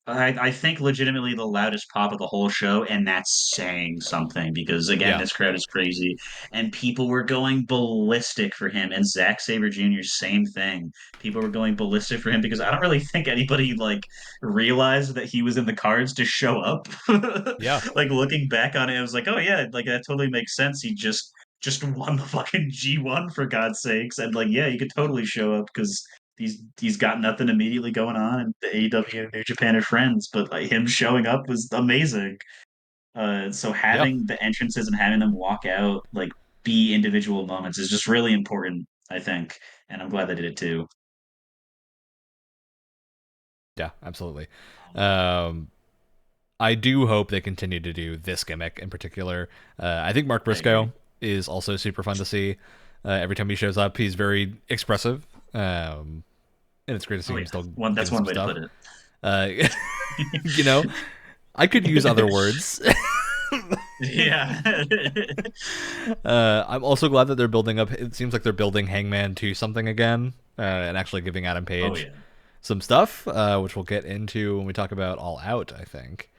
I think legitimately the loudest pop of the whole show, and that's saying something because again yeah, this crowd is crazy and people were going ballistic for him and Zack Sabre Jr. same thing. People were going ballistic for him because I don't really think anybody like realized that he was in the cards to show up. yeah, Like looking back on it, I was like, oh yeah, like that totally makes sense. He just won the fucking G1 for God's sakes, and like yeah, he could totally show up because he's got nothing immediately going on, and the AEW and New Japan are friends. But like him showing up was amazing. So yeah, having the entrances and having them walk out like be individual moments is just really important, I think, and I'm glad they did it too. yeah, absolutely. Um, I do hope they continue to do this gimmick in particular. I think Mark I agree. Briscoe is also super fun to see. Every time he shows up, he's very expressive. and it's great to see Oh him yeah, still that's getting one some way to stuff. put it. Uh, you know, I could use other words. Yeah. I'm also glad that they're building up. It seems like they're building Hangman to something again, and actually giving Adam Oh Page yeah. some stuff, which we'll get into when we talk about All Out, I think.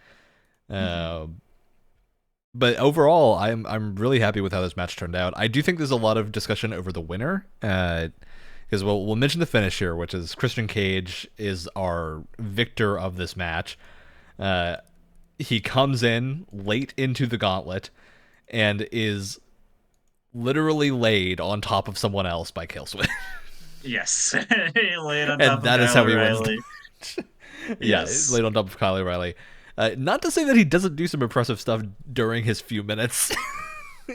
Hmm. Uh, but overall, I'm really happy with how this match turned out. I do think there's a lot of discussion over the winner, because we'll mention the finish here, which is Christian Cage is our victor of this match. Uh, he comes in late into the gauntlet and is literally laid on top of someone else by Killswitch. Yes. He laid on top And of that is Kyle how he wins. O'Reilly. Yeah, Yes. laid on top of Kyle O'Reilly. Not to say that he doesn't do some impressive stuff during his few minutes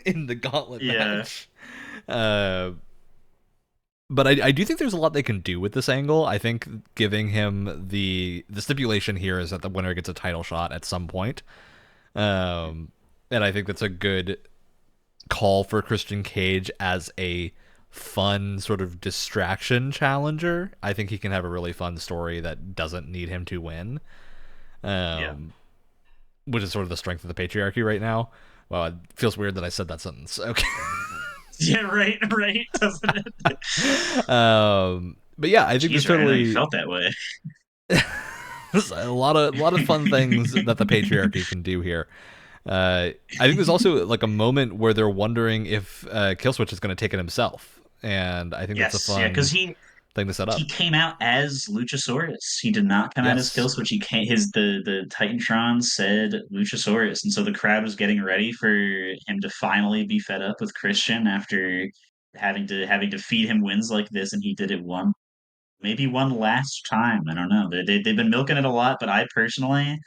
in the gauntlet Yeah. match. Uh, but I do think there's a lot they can do with this angle. I think giving him the stipulation here is that the winner gets a title shot at some point. And I think that's a good call for Christian Cage as a fun sort of distraction challenger. I think he can have a really fun story that doesn't need him to win, Yeah. um, which is sort of the strength of the patriarchy right now. Well, it feels weird that I said that sentence. Okay. Yeah, right, right, doesn't it? But yeah, I think there's Jeez, right, I know you totally felt that way. there's a lot of fun things that the patriarchy can do here. I think there's also like a moment where they're wondering if Killswitch is going to take it himself, and I think that's a Yes, yeah, because fun thing to set he up. came out as Luchasaurus. He did not come out as Yes. Killswitch. He came, the Titantron said Luchasaurus, and so the crowd was getting ready for him to finally be fed up with Christian after having to feed him wins like this, and he did it maybe one last time. I don't know. They've been milking it a lot, but I personally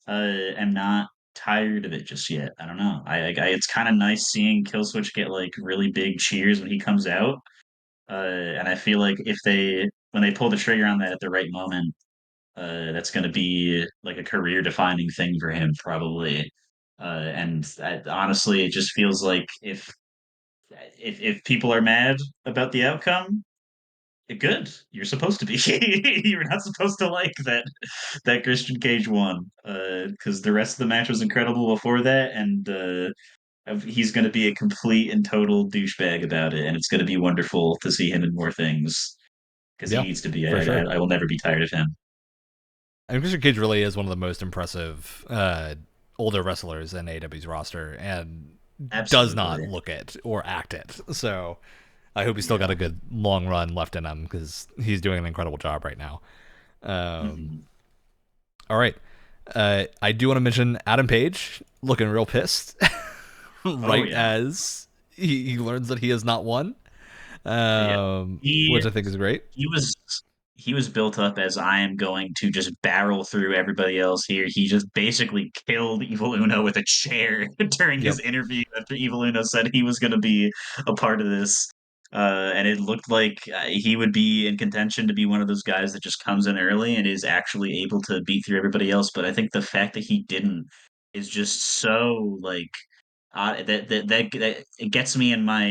am not tired of it just yet. I don't know. It's kind of nice seeing Killswitch get like really big cheers when he comes out. And I feel like if they when they pull the trigger on that at the right moment, that's going to be like a career defining thing for him probably. Honestly, it just feels like if people are mad about the outcome, good. You're supposed to be. You're not supposed to like that Christian Cage won, because the rest of the match was incredible before that, and he's going to be a complete and total douchebag about it, and it's going to be wonderful to see him in more things because he Yeah, needs to be. for sure. I will never be tired of him. And Christian Cage really is one of the most impressive older wrestlers in AEW's roster, and does not Absolutely. look it or act it. So I hope he's still got Yeah. a good long run left in him because he's doing an incredible job right now. Um, Mhm. all right. I do want to mention Adam Page looking real pissed Oh right yeah. as he learns that he has not won, Yeah. He which I think is great. he was he was built up as I am going to just barrel through everybody else here. He just basically killed Evil Uno with a chair during his Yep. interview after Evil Uno said he was going to be a part of this. And it looked like he would be in contention to be one of those guys that just comes in early and is actually able to beat through everybody else. But I think the fact that he didn't is just so like that it gets me in my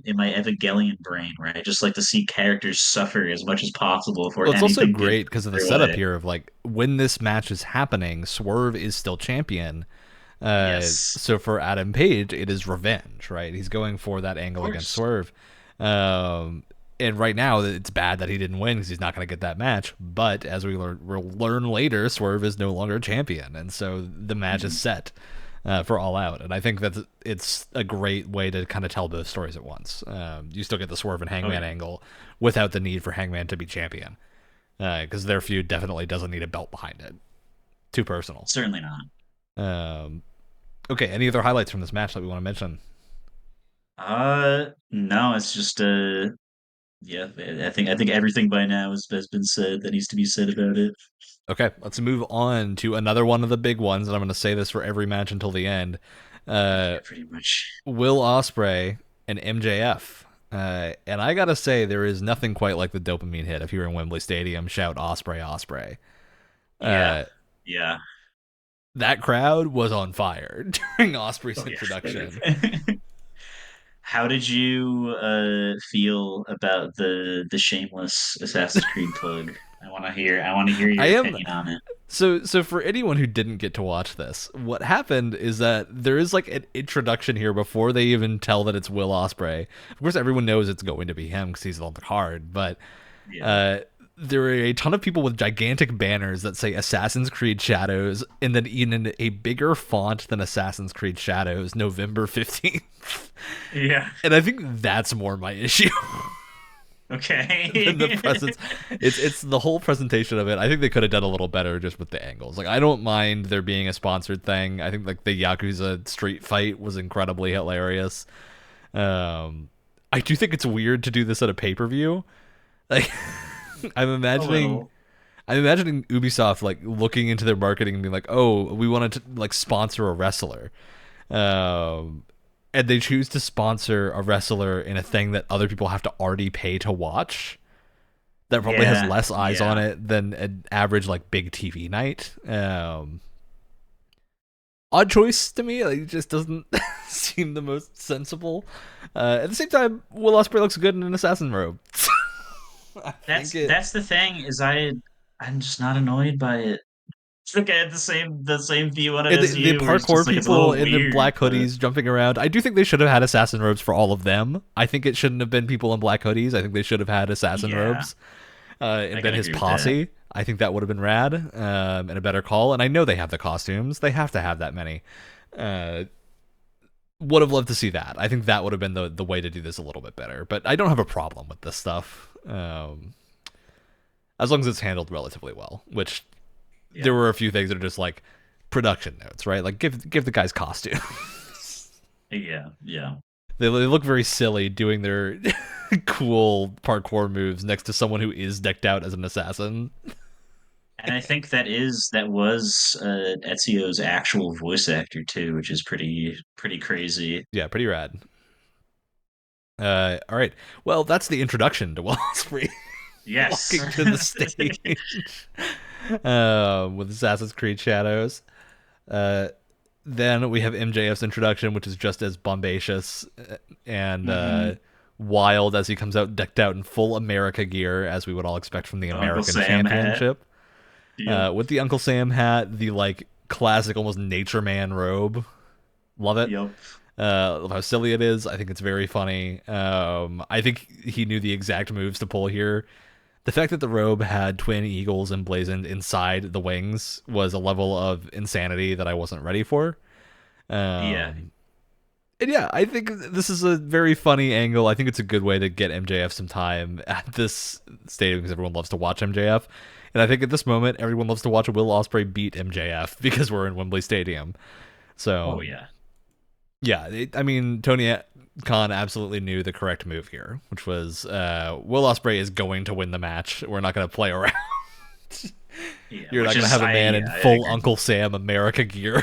Evangelion brain, right? I just like to see characters suffer as much as possible before Well, it's also anything gets great because of the their setup way. here of like when this match is happening, Swerve is still champion. Yes, So for Adam Page, it is revenge, right? He's going for that of angle against course. Swerve. Um, and right now, it's bad that he didn't win because he's not going to get that match. But as we'll learn later, Swerve is no longer champion, and so the match is Mhm. set for All Out. And I think that it's a great way to kind of tell both stories at once. You still get the Swerve and Oh Hangman yeah, angle without the need for Hangman to be champion, because their feud definitely doesn't need a belt behind it. Too personal. certainly not. Um, okay, any other highlights from this match that we want to mention? No, it's just yeah. I think everything by now has been said that needs to be said about it. Okay, let's move on to another one of the big ones, and I'm going to say this for every match until the end. Uh, Yeah, pretty much. Will Ospreay and MJF. And I gotta say, there is nothing quite like the dopamine hit. If you're in Wembley Stadium, shout Ospreay, Ospreay. Yeah, Uh, yeah. that crowd was on fire during Ospreay's Oh introduction. yeah. how did you feel about the shameless Assassin's Creed plug? I want to hear I your am opinion on it. so for anyone who didn't get to watch this, what happened is that there is like an introduction here before they even tell that it's Will Ospreay. Of course, everyone knows it's going to be him because he's on the card, but Yeah. uh, there are a ton of people with gigantic banners that say Assassin's Creed Shadows, and then in a bigger font than Assassin's Creed Shadows, November 15th. Yeah. And I think that's more my issue than the Okay. presence. It's the whole presentation of it. I think they could have done a little better just with the angles. Like, I don't mind there being a sponsored thing. I think like the Yakuza street fight was incredibly hilarious. I do think it's weird to do this at a pay-per-view. Like, I'm A imagining little. I'm imagining Ubisoft like looking into their marketing and being like, "Oh, we wanted to like sponsor a wrestler," um, and they choose to sponsor a wrestler in a thing that other people have to already pay to watch. That probably has Yeah. less eyes on Yeah. it than an average like big TV night. Odd choice to me. Like, it just doesn't seem the most sensible. At the same time, Will Ospreay looks good in an assassin robe. I think it. That's the thing is I'm just not annoyed by it. It's like I had the same view on it And as the you, where it's parkour just like it's a people little in the weird, black but hoodies jumping around. I do think they should have had assassin robes for all of them. I think it shouldn't have been people in black hoodies. I think they should have had assassin yeah, robes and I been can his agree with that. posse. I think that would have been rad and a better call. And I know they have the costumes. They have to have that many. Uh, would have loved to see that. I think that would have been the way to do this a little bit better. But I don't have a problem with this stuff as long as it's handled relatively well, which there Yeah. were a few things that are just like production notes, right? Like give the guys costume. Yeah, yeah. They look very silly doing their cool parkour moves next to someone who is decked out as an assassin. And I think that was Ezio's actual voice actor too, which is pretty crazy. Yeah, pretty rad. All right. Well, that's the introduction to Will Ospreay Yes. walking to the stage with Assassin's Creed Shadows. Uh, then we have MJF's introduction, which is just as bombacious and Hmm. wild as he comes out decked out in full America gear, as we would all expect from the The Uncle American Sam hat. Championship. Yep. With the Uncle Sam hat, the like classic, almost nature man robe. Love it. Yep. Love how silly it is. I think it's very funny. I think he knew the exact moves to pull here. The fact that the robe had twin eagles emblazoned inside the wings was a level of insanity that I wasn't ready for. Yeah. Um, and yeah, I think this is a very funny angle. I think it's a good way to get MJF some time at this stadium because everyone loves to watch MJF. And I think at this moment, everyone loves to watch Will Ospreay beat MJF because we're in Wembley Stadium. Oh So yeah. yeah, I mean, Tony Khan absolutely knew the correct move here, which was Will Ospreay is going to win the match. We're not going to play around. Yeah. You're not Which going to is have a man in I full agree. Uncle Sam America gear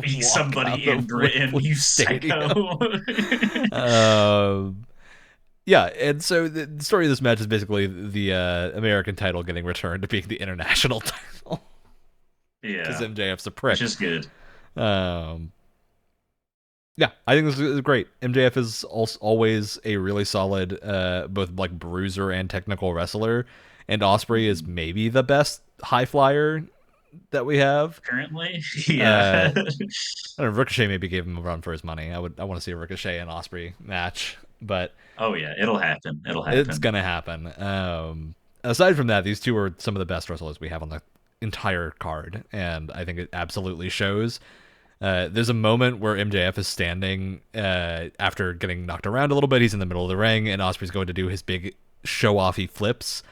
Be walk out somebody in of Britain, Wembley you Stadium. psycho. Um, yeah, and so the story of this match is basically the American title getting returned to being the international title because Yeah. MJF's a Which prick. is good. Um, yeah, I think this is great. MJF is also always a really solid, both like bruiser and technical wrestler, and Osprey is Mhm. maybe the best high flyer that we have. Currently, yeah. I don't know, Ricochet maybe gave him a run for his money. I want to see a Ricochet and Osprey match, but Oh yeah, it'll happen. It'll it's happen. gonna happen. Aside from that, these two are some of the best wrestlers we have on the entire card, and I think it absolutely shows. There's a moment where MJF is standing after getting knocked around a little bit. He's in the middle of the ring, and Osprey's going to do his big show-offy flips,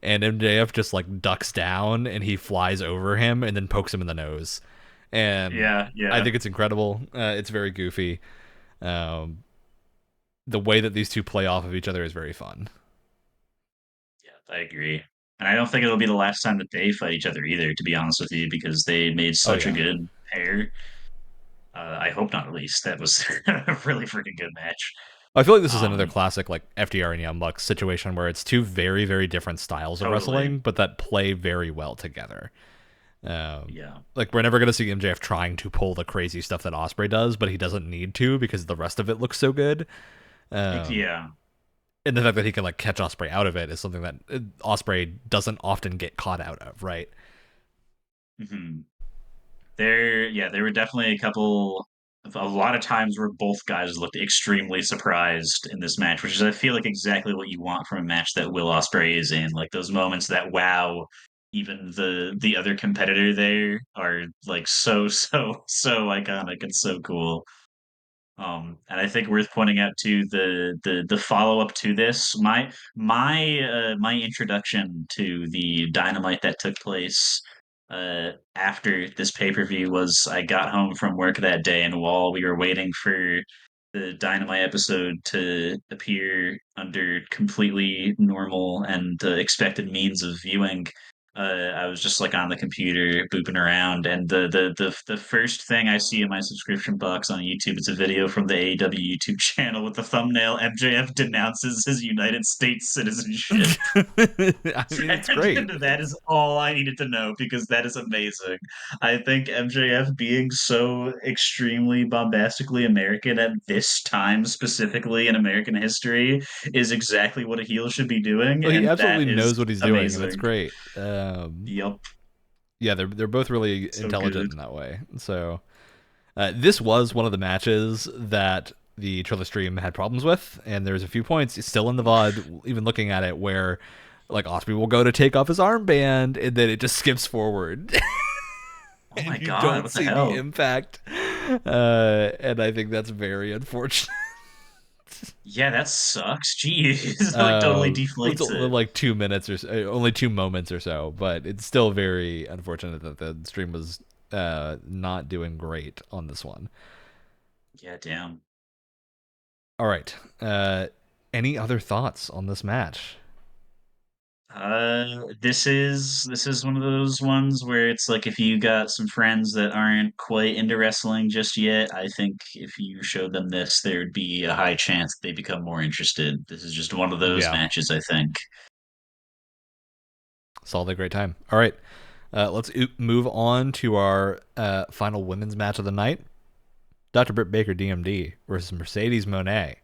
and MJF just like ducks down, and he flies over him, and then pokes him in the nose. And Yeah, I yeah, think it's incredible. It's very goofy. Um, the way that these two play off of each other is very fun. yeah. I agree. And I don't think it'll be the last time that they fight each other either, to be honest with you, because they made Oh such a yeah. good pair. I hope not, at least. That was a really freaking good match. I feel like this is another Um, classic like FDR and Young Bucks situation where it's two very, very different styles of totally. wrestling, but that play very well together. Yeah. Like we're never gonna see MJF trying to pull the crazy stuff that Osprey does, but he doesn't need to because the rest of it looks so good. Um, Yeah. and the fact that he can like catch Osprey out of it is something that Osprey doesn't often get caught out of, right? Hmm. There were definitely a lot of times where both guys looked extremely surprised in this match, which is I feel like exactly what you want from a match that Will Ospreay is in. Like those moments that wow, even the other competitor there are like so iconic and so cool. And I think worth pointing out too the follow up to this, my introduction to the Dynamite that took place after this pay per view was I got home from work that day, and while we were waiting for the Dynamite episode to appear under completely normal and expected means of viewing, I was just like on the computer booping around, and the first thing I see in my subscription box on YouTube is a video from the AEW YouTube channel with the thumbnail MJF denounces his United States citizenship. I mean, it's And great. that is all I needed to know because that is amazing. I think MJF being so extremely bombastically American at this time, specifically in American history, is exactly what a heel should be doing, Well, he and that absolutely is knows what he's doing, and it's amazing. great. Yep, Yeah, they're both really so intelligent good. in that way. So this was one of the matches that the trailer stream had problems with, and there's a few points still in the VOD, even looking at it, where like Osprey will go to take off his armband, and then it just skips forward, Oh my and you God, don't what the see the hell? impact. And I think that's very unfortunate. Yeah, that sucks. Jeez, like totally It's deflates only it. like 2 minutes or so, only 2 moments or so, but it's still very unfortunate that the stream was not doing great on this one. Yeah, damn. All right. Any other thoughts on this match? This is one of those ones where it's like if you got some friends that aren't quite into wrestling just yet, I think if you showed them this, there would be a high chance they become more interested. This is just one of those Yeah, matches, I think. solid, great time. All right. Let's move on to our final women's match of the night. Dr. Britt Baker, DMD, versus Mercedes Monet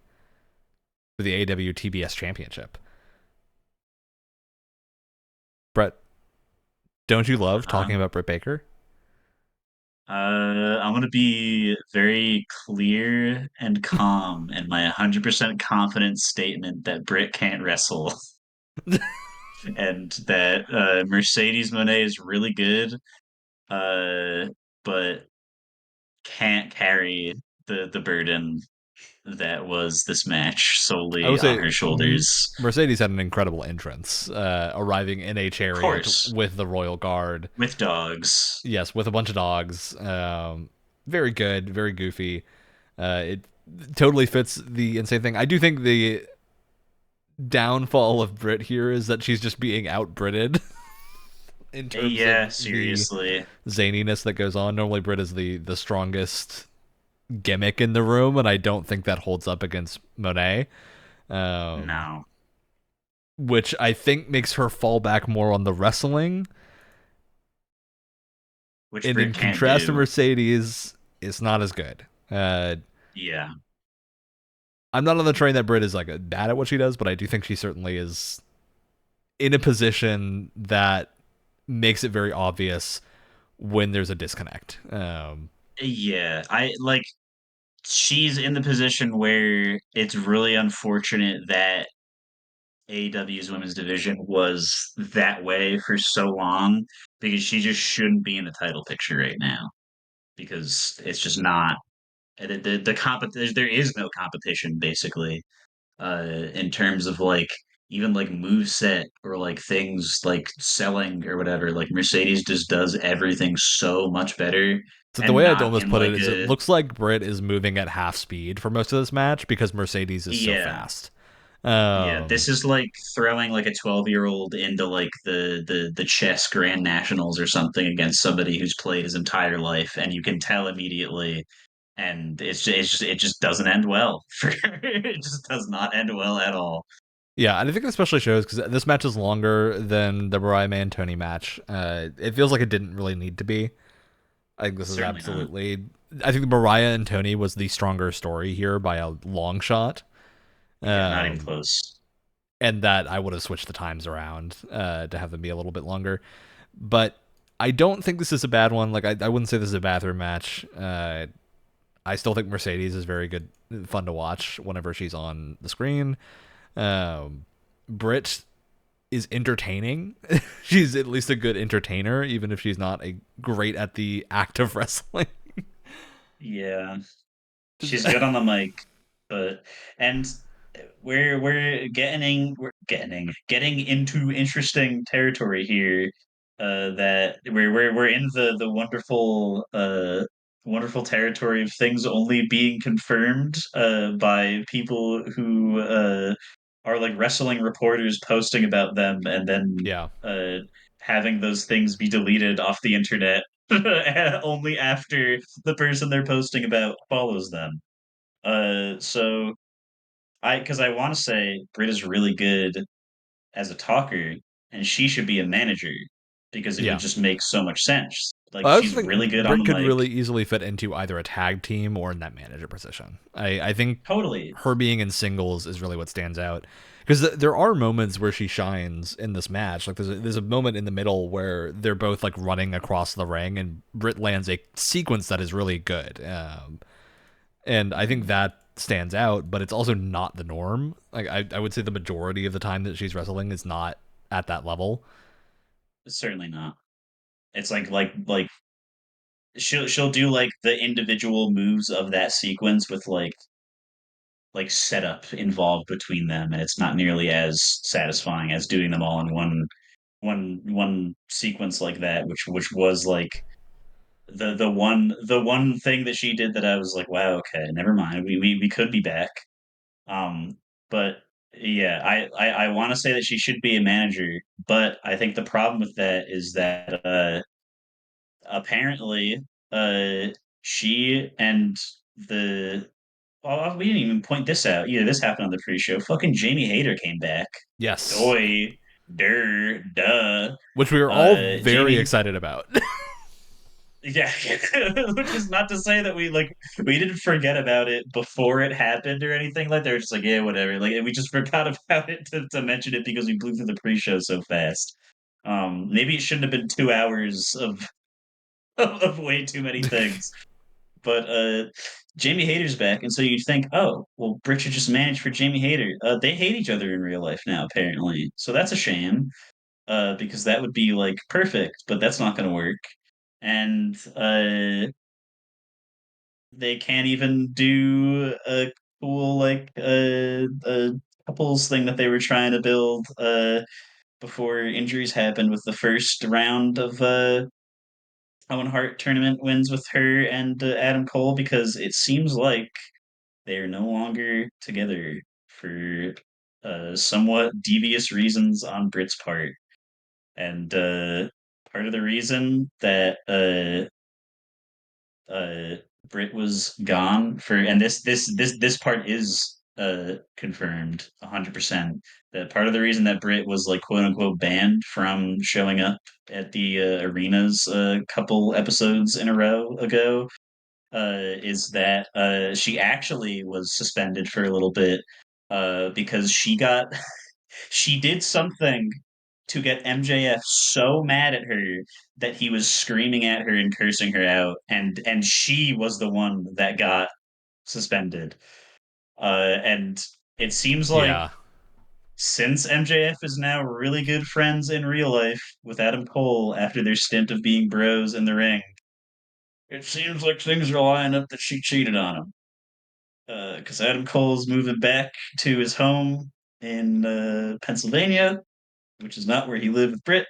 for the AEW TBS Championship. Brett, don't you love Uh-huh. talking about Britt Baker? I'm gonna be very clear and calm in my 100% confident statement that Britt can't wrestle and that Mercedes Monet is really good, uh, but can't carry the burden that was this match I solely would on say her shoulders. Mercedes had an incredible entrance, arriving in a Of chariot course, with the royal guard. with dogs. Yes, with a bunch of dogs. Very good, very goofy. It totally fits the insane thing. I do think the downfall of Brit here is that she's just being out-Britted in terms Yeah, of the seriously. zaniness that goes on. Normally, Brit is the strongest gimmick in the room, and I don't think that holds up against Monet. Um, No. which I think makes her fall back more on the wrestling. Which And in Britt can't contrast to do. Mercedes, it's not as good. Yeah. I'm not on the train that Britt is like bad at what she does, but I do think she certainly is in a position that makes it very obvious when there's a disconnect. Yeah. I like she's in the position where it's really unfortunate that AEW's women's division was that way for so long because she just shouldn't be in the title picture right now because it's just not there is no competition basically in terms of like even like move set or like things like selling or whatever. Like Mercedes just does everything so much better So the and way I'd not almost in put it like is, it a looks like Britt is moving at half speed for most of this match because Mercedes is so yeah. fast. Yeah, Um, this is like throwing like a 12-year-old into like the chess grand nationals or something against somebody who's played his entire life, and you can tell immediately, and it just doesn't end well for it just does not end well at all. Yeah, and I think it especially shows because this match is longer than the Mariah May and Tony match. It feels like it didn't really need to be. I think this is Certainly not. absolutely. I think Mariah and Tony was the stronger story here by a long shot. Yeah, not even Um, close. and that I would have switched the times around to have them be a little bit longer. But I don't think this is a bad one. Like I wouldn't say this is a bathroom match. I still think Mercedes is very good, fun to watch whenever she's on the screen. Um, Britt is entertaining. She's at least a good entertainer, even if she's not a great at the act of wrestling. Yeah, she's good on the mic, but and we're getting into interesting territory here. That we're in the wonderful territory of things only being confirmed by people who are like wrestling reporters posting about them and then Yeah. uh having those things be deleted off the internet only after the person they're posting about follows them. So because I want to say Britt is really good as a talker, and she should be a manager because it would Yeah. just make so much sense. Like I also she's think really good on Britt the could mic. really easily fit into either a tag team or in that manager position. I think Totally. her being in singles is really what stands out because there are moments where she shines in this match. Like there's a moment in the middle where they're both like running across the ring and Britt lands a sequence that is really good. And I think Mhm. that stands out, but it's also not the norm. Like I would say the majority of the time that she's wrestling is not at that level. Certainly not. It's like she'll do like the individual moves of that sequence with like setup involved between them, and it's not nearly as satisfying as doing them all in one sequence like that, which was like the one thing that she did that I was like, wow, okay, never mind. We could be back. Um, but yeah, I want to say that she should be a manager, but I think the problem with that is that apparently uh she and the we didn't even point this out. Either this happened on the pre-show. Fucking Jamie Hayter came back. Yes, Oi, duh. which we were all very Jamie excited about. Yeah, which is not to say that we didn't forget about it before it happened or anything like that. We're just like, yeah, whatever. Like we just forgot about it to mention it because we blew through the pre-show so fast. Maybe it shouldn't have been 2 hours of way too many things. But Jamie Hayter's back, and so you'd think, oh, well, Brit should just manage for Jamie Hayter. They hate each other in real life now, apparently. So that's a shame, because that would be like perfect, but that's not going to work. And they can't even do a cool a couples thing that they were trying to build before injuries happened with the first round of Owen Hart tournament wins with her and Adam Cole, because it seems like they are no longer together for somewhat devious reasons on Britt's part. And part of the reason that uh Brit was gone for, and this part is confirmed 100%, that part of the reason that Brit was like quote unquote banned from showing up at the arenas a couple episodes in a row ago is that she actually was suspended for a little bit because she did something to get MJF so mad at her that he was screaming at her and cursing her out, and she was the one that got suspended. And it seems like Yeah. since MJF is now really good friends in real life with Adam Cole after their stint of being bros in the ring, it seems like things are lining up that she cheated on him. Because Adam Cole's moving back to his home in Pennsylvania, which is not where he lived with Britt.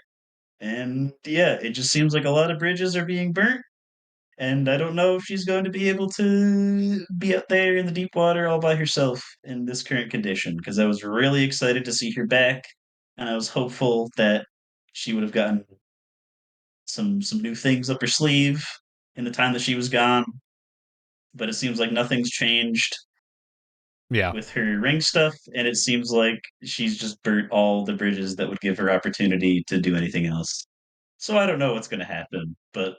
And yeah, it just seems like a lot of bridges are being burnt. And I don't know if she's going to be able to be out there in the deep water all by herself in this current condition. Because I was really excited to see her back, and I was hopeful that she would have gotten some new things up her sleeve in the time that she was gone. But it seems like nothing's changed. Yeah. with her ring stuff, and it seems like she's just burnt all the bridges that would give her opportunity to do anything else. So I don't know what's going to happen, but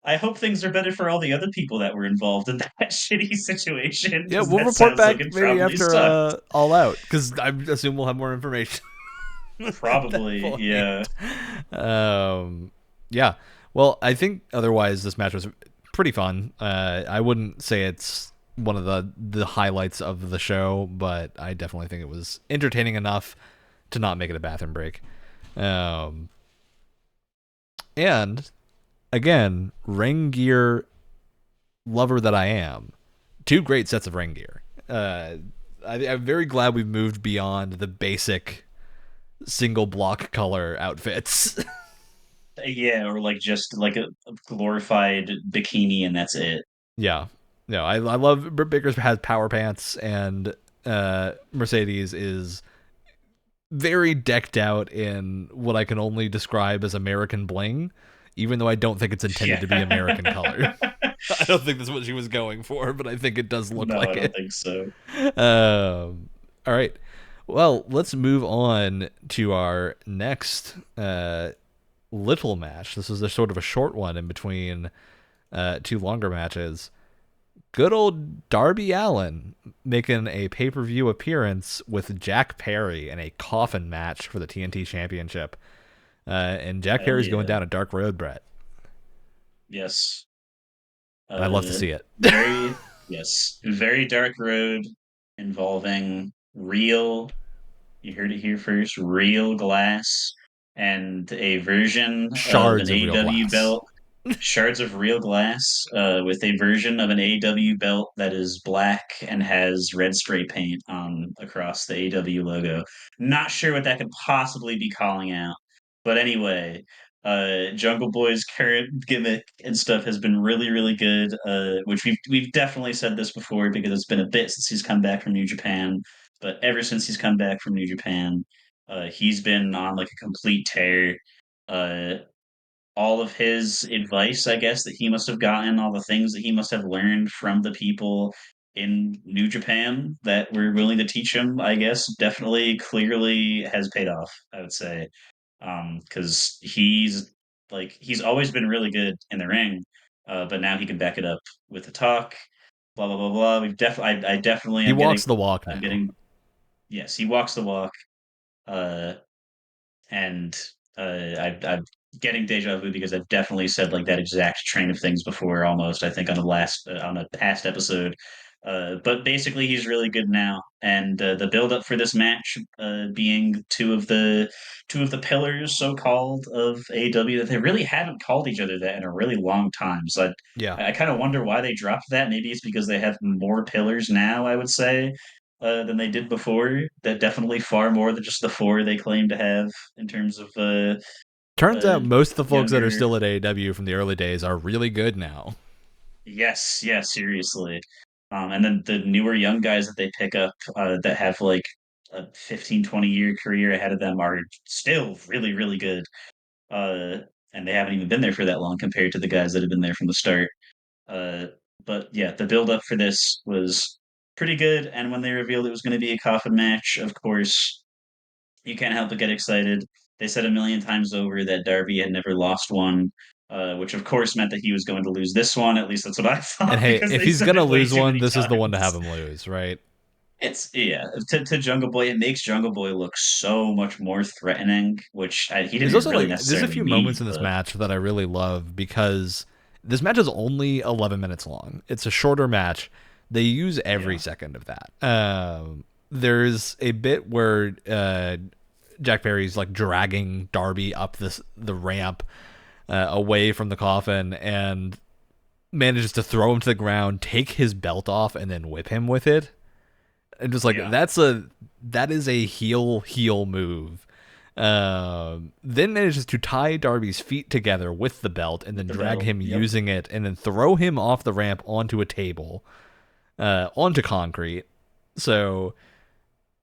I hope things are better for all the other people that were involved in that shitty situation, Yeah, because we'll that report sounds like back it maybe probably after sucked. All Out, because I assume we'll have more information at that Probably, yeah. point. Um, yeah. Well, I think otherwise this match was pretty fun. I wouldn't say it's one of the highlights of the show, but I definitely think it was entertaining enough to not make it a bathroom break. Um, and again, ring gear lover that I am, two great sets of ring gear. I'm very glad we've moved beyond the basic single block color outfits. Yeah, or like just like a glorified bikini and that's it. Yeah. No, I love Britt Baker's has power pants, and Mercedes is very decked out in what I can only describe as American bling, even though I don't think it's intended Yeah. to be American color. I don't think that's what she was going for, but I think it does look No, I like don't it. think so. All right. Well, let's move on to our next little match. This is a sort of a short one in between two longer matches. Good old Darby Allin making a pay-per-view appearance with Jack Perry in a coffin match for the TNT Championship. And Jack Hell Perry's going yeah. down a dark road, Brett. Yes. And I love to Uh, see it. very, yes, very dark road involving real, you heard it here first, real glass and a version of an Shards of real AEW glass. belt, shards of real glass, with a version of an AEW belt that is black and has red spray paint on across the AEW logo. Not sure what that could possibly be calling out. But anyway, Jungle Boy's current gimmick and stuff has been really, really good. Which we've definitely said this before because it's been a bit since he's come back from New Japan. But ever since he's come back from New Japan, he's been on like a complete tear. Uh, all of his advice, I guess, that he must have gotten, all the things that he must have learned from the people in New Japan that were willing to teach him, I guess, definitely clearly has paid off, I would say. Because he's always been really good in the ring, but now he can back it up with the talk, blah blah blah blah. We've definitely, I definitely He am getting, walks the walk I'm now. getting, yes, he walks the walk. Uh, and I'm getting deja vu because I've definitely said like that exact train of things before, almost. I think on the last on a past episode. But basically, he's really good now, and the build up for this match, being two of the pillars, so called, of AEW, that they really haven't called each other that in a really long time. So Yeah. I kind of wonder why they dropped that. Maybe it's because they have more pillars now, I would say, than they did before. That definitely far more than just the four they claim to have in terms of Turns out most of the folks that are younger. still at AEW from the early days are really good now. Yes, yeah, seriously. And then the newer young guys that they pick up, that have like a 15, 20 year career ahead of them are still really, really good. Uh, and they haven't even been there for that long compared to the guys that have been there from the start. Uh, but yeah, the build up for this was pretty good. And when they revealed it was going to be a coffin match, of course, you can't help but get excited. They said a million times over that Darby had never lost one, which of course meant that he was going to lose this one. At least that's what I And thought hey, because if they he's said gonna it way lose too one, many this is the one to have times. him lose, right? It's yeah, to Jungle Boy, it makes Jungle Boy look so much more threatening, which he There's didn't also really like there's a necessarily few need. moments in this But match that I really love because this match is only 11 minutes long. It's a shorter match. They use every yeah, second of that. There's a bit where Jack Perry's like dragging Darby up the ramp away from the coffin and manages to throw him to the ground, take his belt off, and then whip him with it. And just like yeah, that is a heel move. Then manages to tie Darby's feet together with the belt and then with the drag belt. him Yep. using it and then throw him off the ramp onto a table, onto concrete. So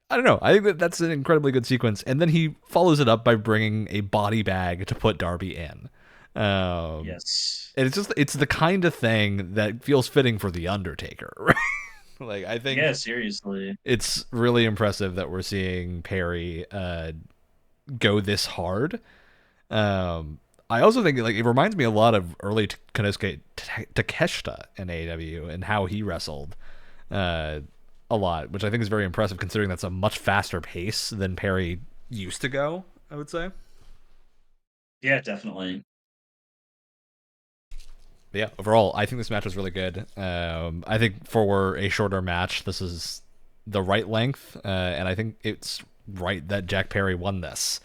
I don't know. I think that's an incredibly good sequence. And then he follows it up by bringing a body bag to put Darby in. Um, Yes. and it's the kind of thing that feels fitting for the Undertaker, right? Like, I Yeah, think seriously. it's really impressive that we're seeing Perry go this hard. I also think like it reminds me a lot of early Konosuke Takeshita in AEW and how he wrestled uh, a lot, which I think is very impressive considering that's a much faster pace than Perry used to go, I would say. Yeah, definitely. But yeah, overall, I think this match was really good. I think for a shorter match, this is the right length, and I think it's right that Jack Perry won this.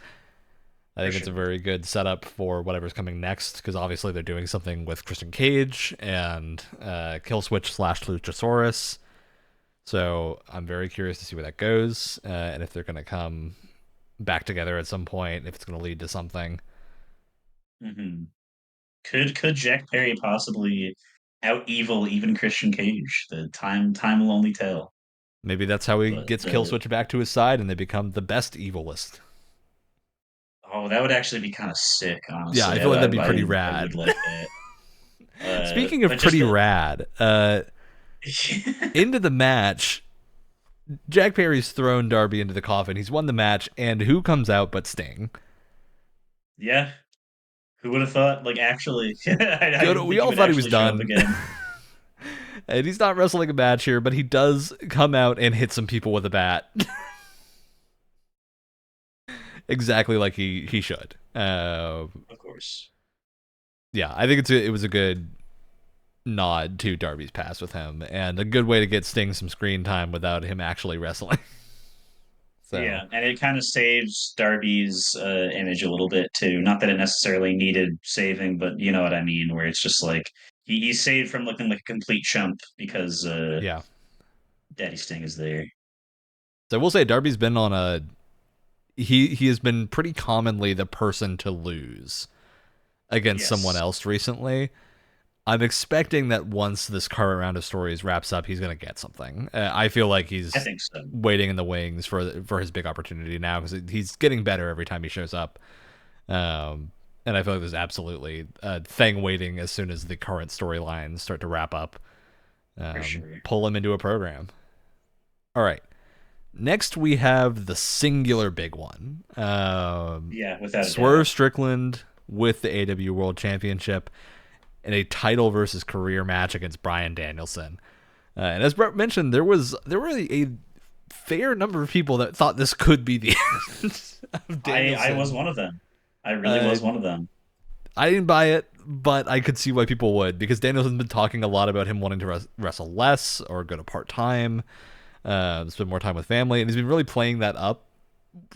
I For think it's a sure. very good setup for whatever's coming next because obviously they're doing something with Christian Cage and Killswitch slash Luchasaurus. So I'm very curious to see where that goes and if they're going to come back together at some point, if it's going to lead to something. Hmm. Could Jack Perry possibly out evil even Christian Cage? The time will only tell. Maybe that's how he But gets Killswitch back to his side and they become the best evilist. oh, that would actually be kind of sick, Yeah, I honestly. feel like that'd be pretty I rad. would like that. Speaking of But just pretty the rad, into the match, Jack Perry's thrown Darby into the coffin. He's won the match, and who comes out but Sting? yeah, who would have thought? Like actually, I Good. didn't We think he all would thought he was actually show up done. again. And he's not wrestling a match here, but he does come out and hit some people with a bat. Exactly like he should. Of course. Yeah, I think it was a good nod to Darby's past with him, and a good way to get Sting some screen time without him actually wrestling. So Yeah, and it kind of saves Darby's image a little bit too. Not that it necessarily needed saving, but you know what I mean, where it's just like he's saved from looking like a complete chump because yeah, Daddy Sting is there. so we'll say Darby's been on a he has been pretty commonly the person to lose against someone Yes, else recently. I'm expecting that once this current round of stories wraps up, he's gonna get something. I feel like I he's think so. waiting in the wings for his big opportunity now because he's getting better every time he shows up. Um, and I feel like there's absolutely a thing waiting as soon as the current storylines start to wrap up. For sure. Pull him into a program. All right. Next, we have the singular big one. Yeah, without a doubt. Swerve Strickland with the AW World Championship in a title versus career match against Bryan Danielson. And as Brett mentioned, there were a fair number of people that thought this could be the end of I was Danielson. one of them. I really Uh, was one of them. I didn't buy it, but I could see why people would because Danielson's been talking a lot about him wanting to wrestle less or go to part time, spend more time with family, and he's been really playing that up.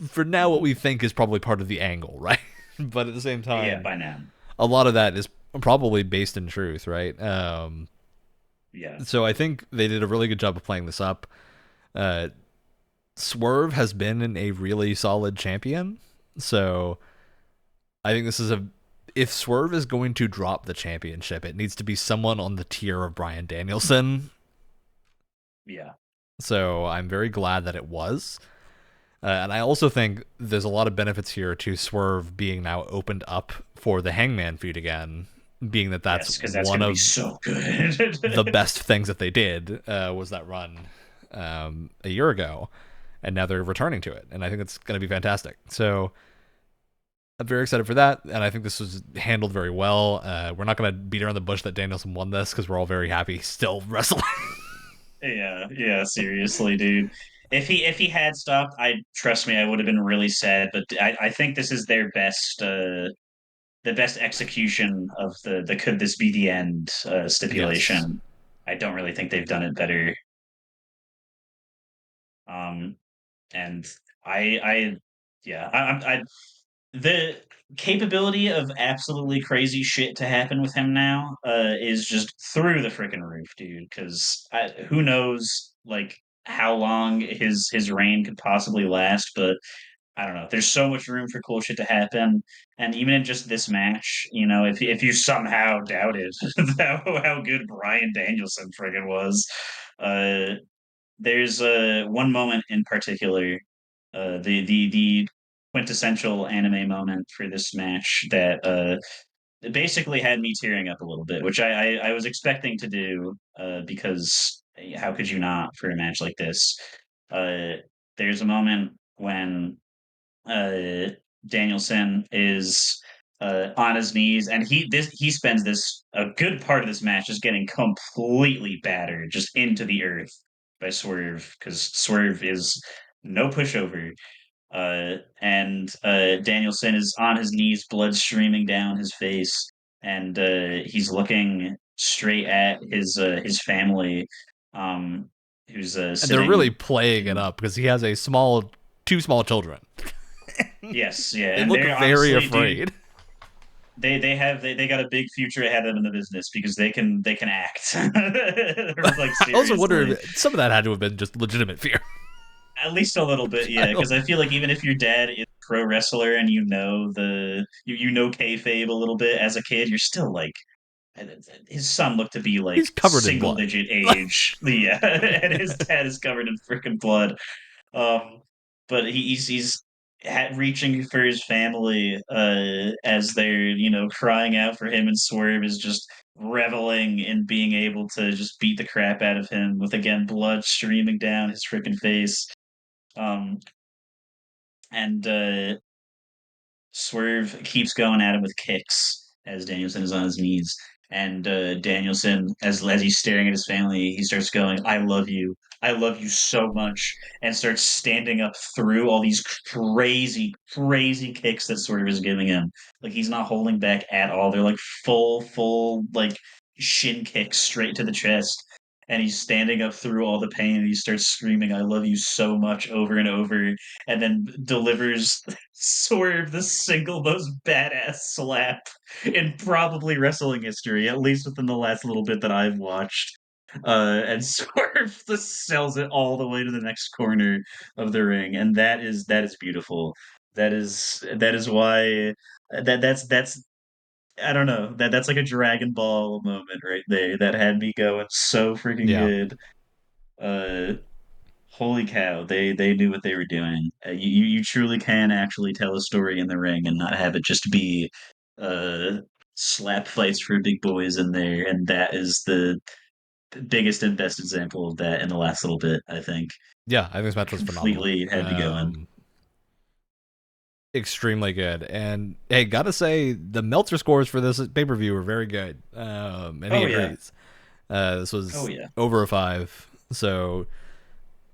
For now, what we think is probably part of the angle, right? But at the same Yeah, time, by now. a lot of that is probably based in truth, right? Yeah. So I think they did a really good job of playing this up. Uh, Swerve has been a really solid champion, so I think this is a if Swerve is going to drop the championship, it needs to be someone on the tier of Bryan Danielson. Yeah. So I'm very glad that it was. And I also think there's a lot of benefits here to Swerve being now opened up for the Hangman feud again, being that that's Yes, because that's one gonna be of so good. the best things that they did was that run a year ago, and now they're returning to it, and I think it's going to be fantastic. So I'm very excited for that, and I think this was handled very well. We're not going to beat around the bush that Danielson won this because we're all very happy he's still wrestling. Yeah, yeah, seriously, dude. If he had stopped, I trust me, I would have been really sad. But I think this is their best the best execution of the could this be the end Yes. stipulation. I don't really think they've done it better. Um, and I yeah, I the capability of absolutely crazy shit to happen with him now is just through the freaking roof, dude. Because who knows, like how long his reign could possibly last, but I don't know. There's so much room for cool shit to happen, and even in just this match, you know, if you somehow doubted how good Bryan Danielson friggin' was, uh, there's one moment in particular, the quintessential anime moment for this match that it basically had me tearing up a little bit, which I was expecting to do because How could you not for a match like this? Uh, there's a moment when uh, Danielson is on his knees, and he spends this a good part of this match just getting completely battered, just into the earth by Swerve, because Swerve is no pushover. And Danielson is on his knees, blood streaming down his face, and he's looking straight at his family, um, who's And they're really sitting. playing it In, up because he has two small children. yes, yeah, They and look they're very honestly, dude, afraid. they got a big future ahead of them in the business because they can act, like I also wonder seriously. if some of that had to have been just legitimate fear. At least a little bit, I yeah. don't. Because I feel like even if your dad is a pro wrestler and you know kayfabe a little bit as a kid, you're still like his son looked to be like He's covered in single blood. digit age, yeah, and his dad is covered in freaking blood. Um, but he's reaching for his family as they're crying out for him, and Swerve is just reveling in being able to just beat the crap out of him with again blood streaming down his freaking face. Um, and Swerve keeps going at him with kicks as Danielson is on his knees. And Danielson, as he's staring at his family, he starts going, I love you so much," and starts standing up through all these crazy, crazy kicks that Swerve is giving him. Like he's not holding back at all. They're like full, like shin kicks straight to the chest. And he's standing up through all the pain and he starts screaming, I love you so much over and over, and then delivers Swerve the single most badass slap in probably wrestling history, at least within the last little bit that I've watched. And Swerve just sells it all the way to the next corner of the ring, and that is beautiful. That is why that's I don't know, that's like a Dragon Ball moment right there that had me going so freaking Yeah, good. Uh, Holy cow, they knew what they were doing. You truly can actually tell a story in the ring and not have it just be uh slap fights for big boys in there, and that is the biggest and best example of that in the last little bit, I think. yeah. I think this match was phenomenal. Completely had me going. Extremely good. And hey, gotta say the Meltzer scores for this pay per view were very good. And he Oh yeah. agrees. This Oh was yeah. over a 5, so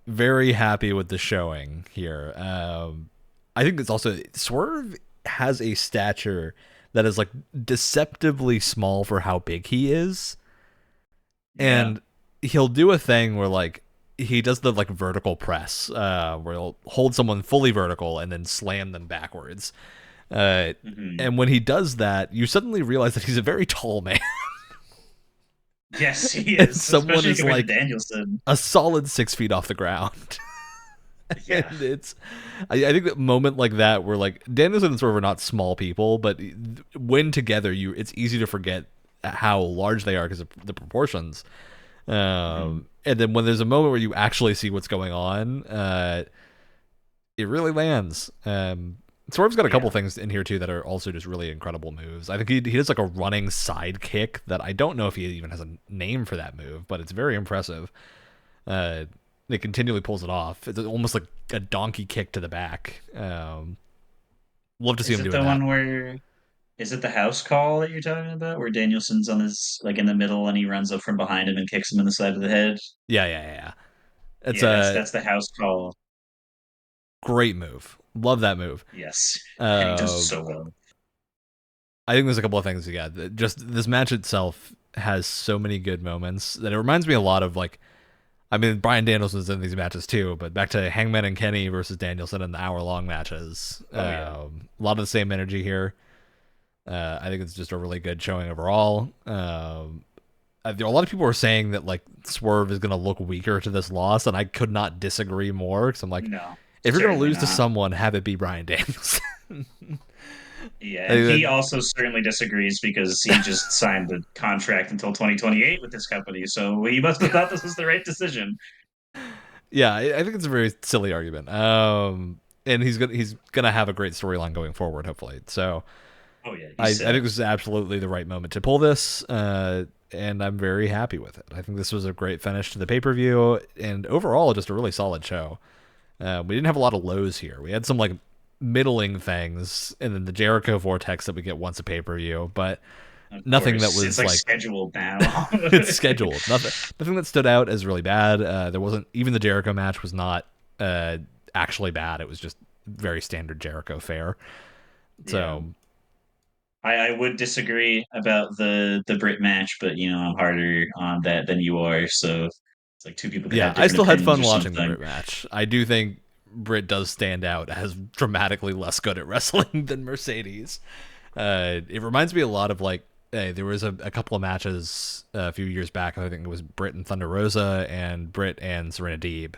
very happy with the showing here. I think it's also Swerve has a stature that is like deceptively small for how big he is, Yeah. and he'll do a thing where like he does the like vertical press, where he'll hold someone fully vertical and then slam them backwards. Uh, Hmm. and when he does that, you suddenly realize that he's a very tall man, Yes, he and is, someone especially is compared to like Danielson. a solid 6 feet off the ground. Yeah. And I think that moment like that where like Danielson and Swerve are not small people, but when together, it's easy to forget how large they are because of the proportions. Hmm. And then when there's a moment where you actually see what's going on, it really lands. Swerve's got a couple Yeah. things in here too that are also just really incredible moves. I think he does like a running side kick that I don't know if he even has a name for that move, but it's very impressive. Uh, it continually pulls it off. It's almost like a donkey kick to the back. Love to see Is him it doing the that. one where Is it the house call that you're talking about, where Danielson's on this like in the middle and he runs up from behind him and kicks him in the side of the head? Yeah. It's Yeah, that's a that's the house call. great move. Love that move. Yes, and he does it Uh, so well. I think there's a couple of things. Yeah, just this match itself has so many good moments that it reminds me a lot of like. I mean, Brian Danielson's in these matches too, but back to Hangman and Kenny versus Danielson in the hour-long matches. Oh yeah, A lot of the same energy here. I think it's just a really good showing overall. A lot of people are saying that like Swerve is going to look weaker to this loss, and I could not disagree more because I'm like, no, if you're going to certainly lose to not. someone, have it be Brian Danielson. Yeah, I and think he that, also certainly disagrees because he just signed a contract until 2028 with this company, so he must have thought this was the right decision. yeah, I think it's a very silly argument. And he's gonna have a great storyline going forward, hopefully. So Oh yeah, I he's think set. this is absolutely the right moment to pull this. and I'm very happy with it. I think this was a great finish to the pay-per-view, and overall, just a really solid show. We didn't have a lot of lows here. We had some like middling things, and then the Jericho Vortex that we get once a pay-per-view, but Of nothing that course, it's was like like scheduled now. it's scheduled. Nothing that stood out as really bad. There wasn't even the Jericho match was not actually bad. It was just very standard Jericho fare. Yeah. So I would disagree about the Brit match, but I'm harder on that than you are, so it's like two people could yeah, have I different still had opinions fun or watching the something. Brit match. I do think Brit does stand out as dramatically less good at wrestling than Mercedes. It reminds me a lot of like there was a couple of matches a few years back. I think it was Brit and Thunder Rosa and Brit and Serena Deeb,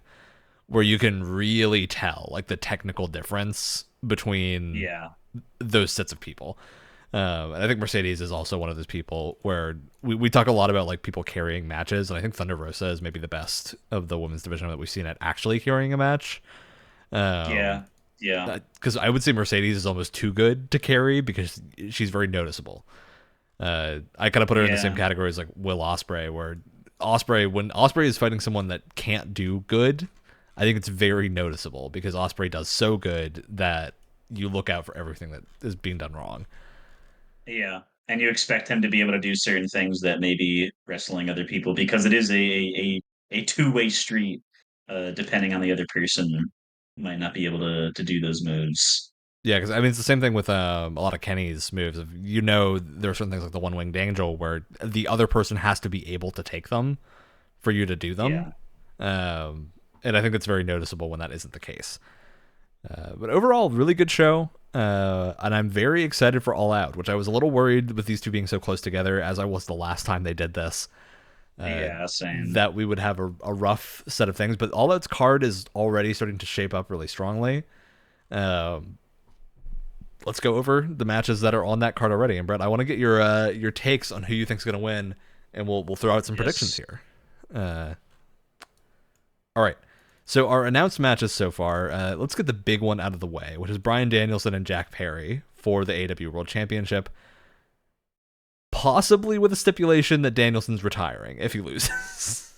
where you can really tell like the technical difference between Yeah. those sets of people. And I think Mercedes is also one of those people where we talk a lot about like people carrying matches, and I think Thunder Rosa is maybe the best of the women's division that we've seen at actually carrying a match. Yeah. Um, Yeah. because I would say Mercedes is almost too good to carry because she's very noticeable. I kind of put her in the same Yeah. category as like Will Ospreay, where Ospreay when Ospreay is fighting someone that can't do good, I think it's very noticeable because Ospreay does so good that you look out for everything that is being done wrong. Yeah. And you expect him to be able to do certain things that maybe wrestling other people because it is a two-way street. Depending on the other person, might not be able to do those moves. Yeah, because I mean it's the same thing with a lot of Kenny's moves. You know, there are certain things like the one winged angel where the other person has to be able to take them for you to do them, Yeah. um, and I think it's very noticeable when that isn't the case. But overall, really good show, and I'm very excited for All Out, which I was a little worried with these two being so close together, as I was the last time they did this, uh, Yeah, same. that we would have a rough set of things. But All Out's card is already starting to shape up really strongly. Um, let's go over the matches that are on that card already. And Brett, I want to get your takes on who you think's going to win, and we'll throw out some predictions Yes. here. All right. So our announced matches so far, let's get the big one out of the way, which is Bryan Danielson and Jack Perry for the AEW World Championship, possibly with a stipulation that Danielson's retiring if he loses.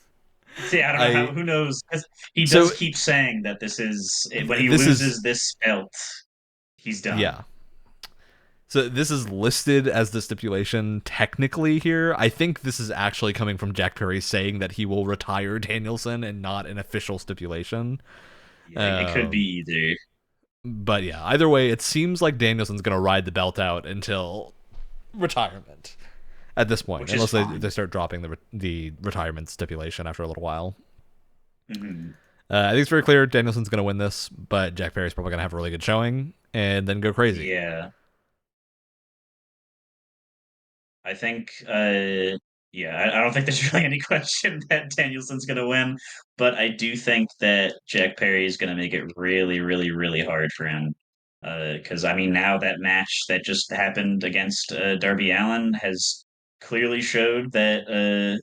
See, I don't know how. I Who knows? 'Cause he so does keep saying that this is when he this is loses this belt, he's done. yeah. So this is listed as the stipulation technically here. I think this is actually coming from Jack Perry saying that he will retire Danielson and not an official stipulation. Yeah, it could be Um, either. but yeah, either way, it seems like Danielson's going to ride the belt out until retirement at this point, Which is unless they fine. start dropping the retirement stipulation after a little while. Hmm. I think it's very clear Danielson's going to win this, but Jack Perry's probably going to have a really good showing and then go crazy. Yeah, I think. Yeah, I don't think there's really any question that Danielson's going to win, but I do think that Jack Perry is going to make it really, really, really hard for him. Because I mean, now that match that just happened against Darby Allin has clearly showed that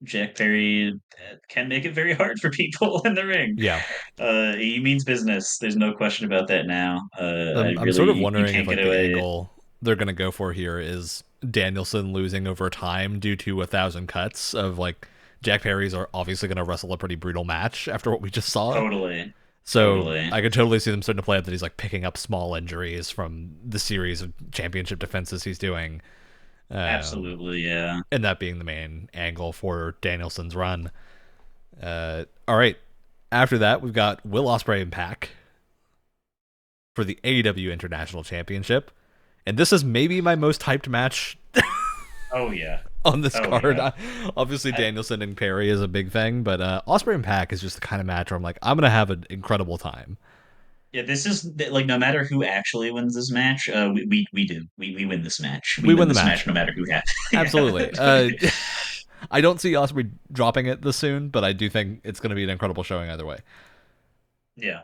Jack Perry can make it very hard for people in the ring. Yeah, He means business. There's no question about that now. I I'm sort of really, you wondering if can't get like the away. angle they're gonna go for here is Danielson losing over time due to 1,000 cuts of like Jack Perry's are obviously gonna wrestle a pretty brutal match after what we just saw. Totally, So totally, I could totally see them starting to play up that he's like picking up small injuries from the series of championship defenses he's doing, um, absolutely, yeah. and that being the main angle for Danielson's run. All right, after that we've got Will Ospreay and Pac for the AEW International Championship. And this is maybe my most hyped match Oh yeah, on this oh card. yeah. Obviously, I, Danielson and Perry is a big thing, but Osprey and Pac is just the kind of match where I'm like, I'm going to have an incredible time. yeah, this is like no matter who actually wins this match, we do. We win this match. We We win win the this match. match no matter who has. Yeah. Absolutely. I don't see Osprey dropping it this soon, but I do think it's going to be an incredible showing either way. Yeah.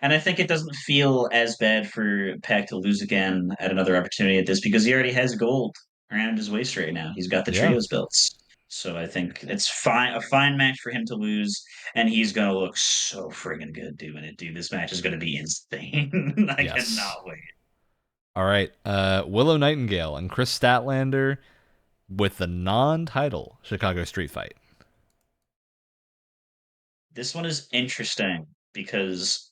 And I think it doesn't feel as bad for Pac to lose again at another opportunity at this because he already has gold around his waist right now. He's got the Yeah. trios belts. So I think it's fine, a fine match for him to lose, and he's gonna look so friggin' good doing it, dude. This match is gonna be insane. I Yes. cannot wait. All right. Willow Nightingale and Chris Statlander with the non-title Chicago Street Fight. This one is interesting because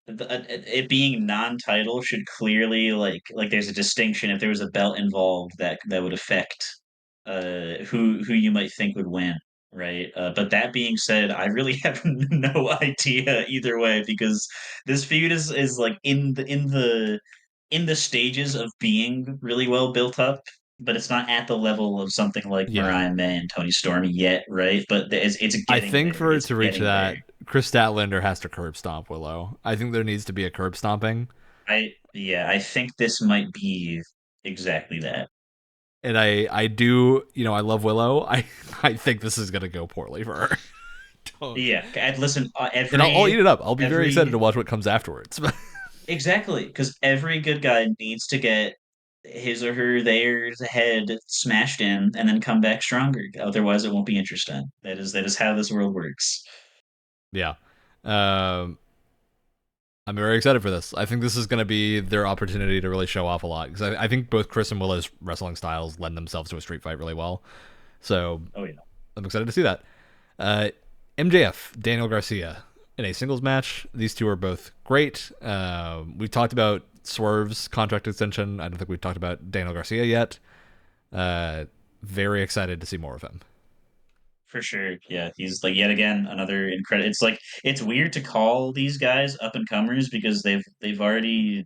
it being non-title should clearly like there's a distinction. If there was a belt involved, that would affect who you might think would win, right? But that being said, I really have no idea either way because this feud is like in the stages of being really well built up, but it's not at the level of something like Yeah. Mariah May and Tony Storm yet, right? But it's I getting think there. for it It's to reach getting there. that, Chris Statlander has to curb stomp Willow. I think there needs to be a curb stomping. I think this might be exactly that. And I do, I love Willow. I think this is gonna go poorly for her. Don't. Yeah, and listen, And I'll eat it up. I'll be very excited to every watch what comes afterwards. exactly because every good guy needs to get his or her theirs head smashed in and then come back stronger. Otherwise, it won't be interesting. That is how this world works. Yeah. Um, I'm very excited for this. I think this is going to be their opportunity to really show off a lot because I think both Chris and Willow's wrestling styles lend themselves to a street fight really well. So Oh yeah, I'm excited to see that. Uh, MJF, Daniel Garcia in a singles match. These two are both great. We've talked about Swerve's contract extension. I don't think we've talked about Daniel Garcia yet. Very excited to see more of him. for sure. Yeah, he's like yet again another incredible. It's like it's weird to call these guys up and comers because they've already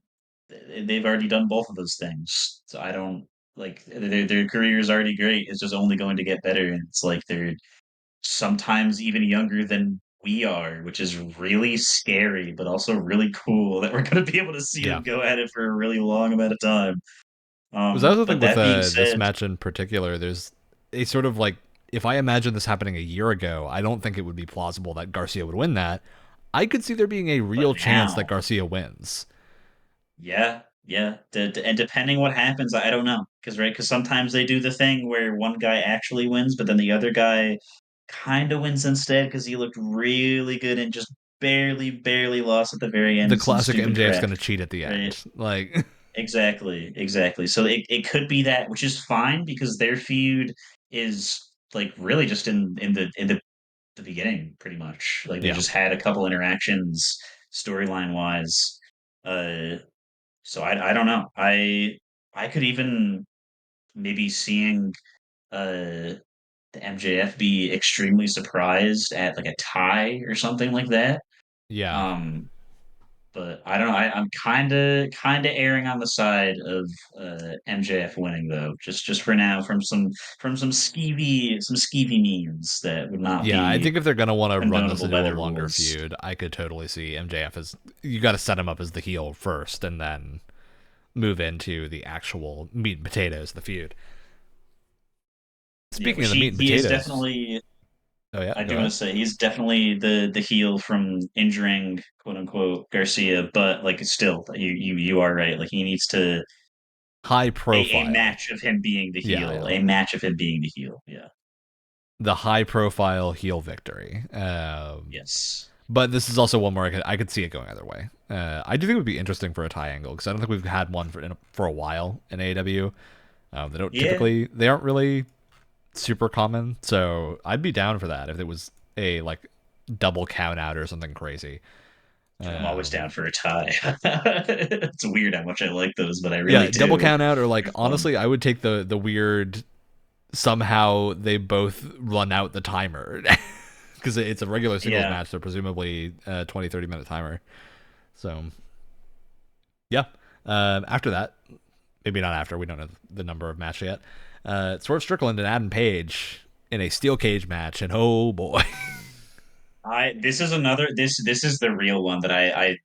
done both of those things. So I don't like their career is already great. It's just only going to get better, and it's like they're sometimes even younger than we are, which is really scary, but also really cool that we're going to be able to see Yeah. them go at it for a really long amount of time. Was that the thing But with that being this said, match in particular? There's a sort of like, if I imagine this happening a year ago, I don't think it would be plausible that Garcia would win that. I could see there being a but real chance that now, Garcia wins. yeah, yeah, and depending what happens, I don't know, because sometimes they do the thing where one guy actually wins, but then the other guy kind of wins instead because he looked really good and just barely lost at the very end The in some classic stupid MJF's crap, going to cheat at the right? end. Like, Exactly. So it could be that, which is fine because their feud is like really just in the beginning, pretty much. Like they yeah, just had a couple interactions storyline wise. Uh, so I don't know. I could even maybe seeing the MJF be extremely surprised at like a tie or something like that. yeah, Um, but I don't know. I'm kind of erring on the side of MJF winning though, just for now, from some skeevy memes that would not yeah. I be think if they're going to want to run this condonable by into a the longer rules. feud, I could totally see MJF as, you got to set him up as the heel first and then move into the actual meat and potatoes of the feud. Yeah, Speaking of which the meat he and he is potatoes, definitely. oh yeah, I go do want ahead. to say he's definitely the heel from injuring quote unquote Garcia, but like it's still you are right. Like he needs to High a profile. match of him being the Yeah, heel, yeah. a match of him being the heel. Yeah. The high profile heel victory. Yes. But this is also one where I could see it going either way. I do think it would be interesting for a tie angle because I don't think we've had one for a while in AEW. Yeah. They aren't really super common, so I'd be down for that if it was a like double count out or something crazy. I'm always Um, down for a tie. It's weird how much I like those, but I really yeah, double do. count out or like They're fun. honestly, I would take the weird somehow they both run out the timer because it's a regular singles Yeah. match, so presumably a 20-30 minute timer. So yeah. After that, maybe not after. We don't know the number of match yet. Swerve Strickland and Adam Page in a steel cage match, and oh boy, I this is another this is the real one that I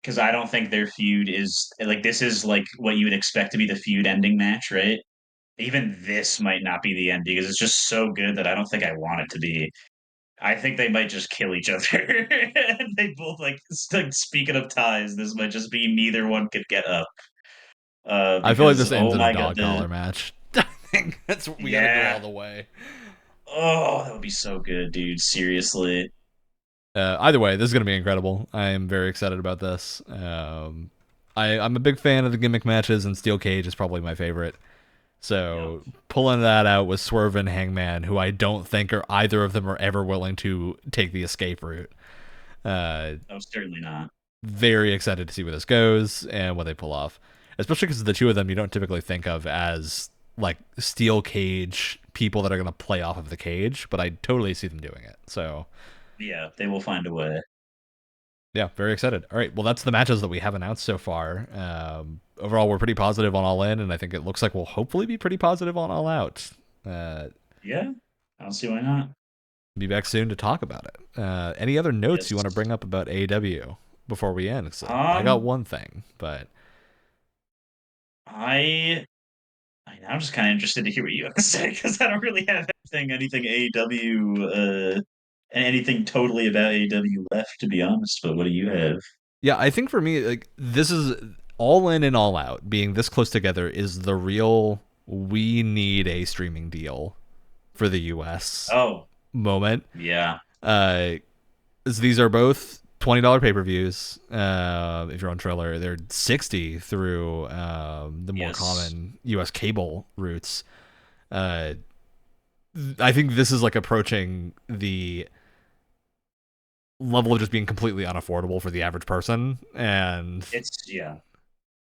because I don't think their feud is like this is like what you would expect to be the feud ending match, right? Even this might not be the end because it's just so good that I don't think I want it to be. I think they might just kill each other. They both like speaking of ties, this might just be neither one could get up. I feel like Because this ends oh in a my god, dog the collar match. I think that's what we got to go all yeah. the way. Oh, that would be so good, dude. Seriously. Either way, this is gonna be incredible. I am very excited about this. I'm a big fan of the gimmick matches, and steel cage is probably my favorite. Yep. So pulling that out with Swerve and Hangman, who I don't think are either of them are ever willing to take the escape route. Uh, Oh, certainly not. very excited to see where this goes and what they pull off, especially because the two of them you don't typically think of as like steel cage people that are going to play off of the cage, but I totally see them doing it. So Yeah, they will find a way. yeah, very excited. All right, well that's the matches that we have announced so far. Overall, we're pretty positive on All In, and I think it looks like we'll hopefully be pretty positive on All Out. Uh, Yeah, I don't see why not. be back soon to talk about it. Any other notes you want to Yes. bring up about AEW before we end? So I got Um, one thing, but I I'm just kind of interested to hear what you have to say because I don't really have anything AEW, and anything totally about AEW left, to be honest. But what do you have? yeah, I think for me, like this is All In and All Out being this close together is the real we need a streaming deal for the US Oh, moment. yeah, Uh, these are both $20 pay-per-views. If you're on Triller, they're 60 through the more yes, common US cable routes. Uh, I think this is like approaching the level of just being completely unaffordable for the average person, and yeah.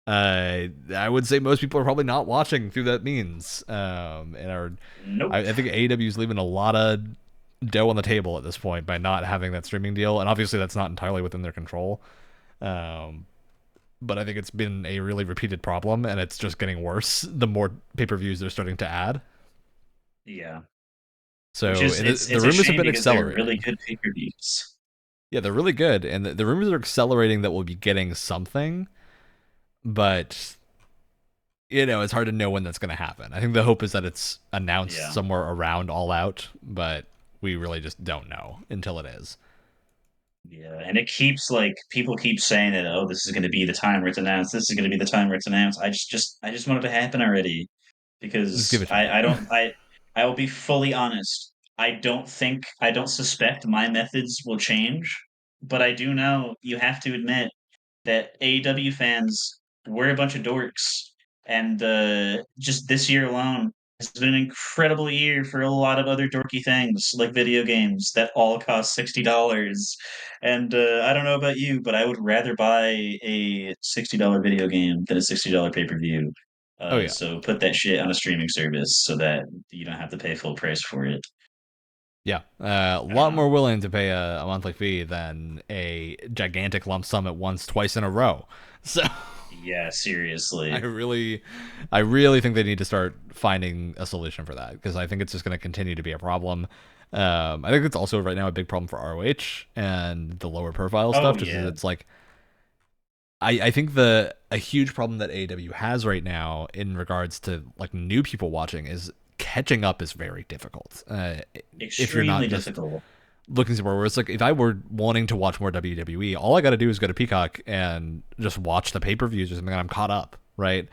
I would say most people are probably not watching through that means, and are. Nope. I think AEW is leaving a lot of dough on the table at this point by not having that streaming deal, and obviously that's not entirely within their control. Um, but I think it's been a really repeated problem, and it's just getting worse the more pay-per-views they're starting to add. Yeah, which So is and the it's a rumors have shame been because they're really accelerating. good pay-per-views. Yeah, they're really good, and the rumors are accelerating that we'll be getting something, but it's hard to know when that's going to happen. I think the hope is that it's announced Yeah. somewhere around All Out, but we really just don't know until it is. Yeah, and it keeps like people keep saying that, oh, this is going to be the time where it's announced. This is going to be the time where it's announced. I just want it to happen already Just give because it to me. I will be fully honest. I don't suspect my methods will change, but I do know you have to admit that AEW fans were a bunch of dorks, and just this year alone has been an incredible year for a lot of other dorky things like video games that all cost $60. And I don't know about you, but I would rather buy a $60 video game than a $60 pay per view. Oh yeah, So put that shit on a streaming service so that you don't have to pay full price for it. yeah. A I don't lot know. more willing to pay a monthly fee than a gigantic lump sum at once, twice in a row. So Yeah, I seriously. really, I really think they need to start finding a solution for that because I think it's just going to continue to be a problem. I think it's also right now a big problem for ROH and the lower profile Oh stuff, just as yeah. it's like I think the a huge problem that AEW has right now in regards to like new people watching is catching up is very difficult. If you're not Extremely just difficult. looking somewhere where it's like if I were wanting to watch more WWE, all I got to do is go to Peacock and just watch the pay per views or something, and I'm caught up, right?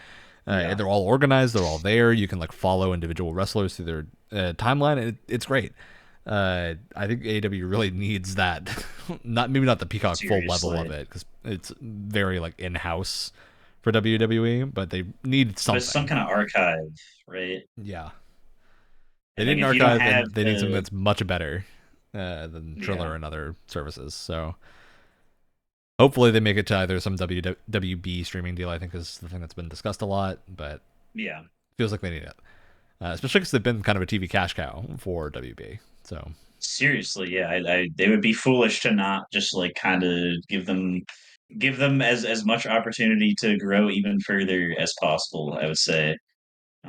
And Yeah. they're all organized, they're all there. You can like follow individual wrestlers through their timeline. And it's great. I think AEW really needs that. Not maybe not the Peacock full level of Seriously. it because it's very like in house for WWE, but they need But some something. kind of archive, right? Yeah, they And need like an if you don't archive have and they need something the that's much better than yeah, Triller and other services. So hopefully they make it to either some WB streaming deal. I think is the thing that's been discussed a lot, but yeah. feels like they need it, especially because they've been kind of a TV cash cow for WB. So Seriously, yeah. They would be foolish to not just like kind of give them as much opportunity to grow even further as possible, I would say.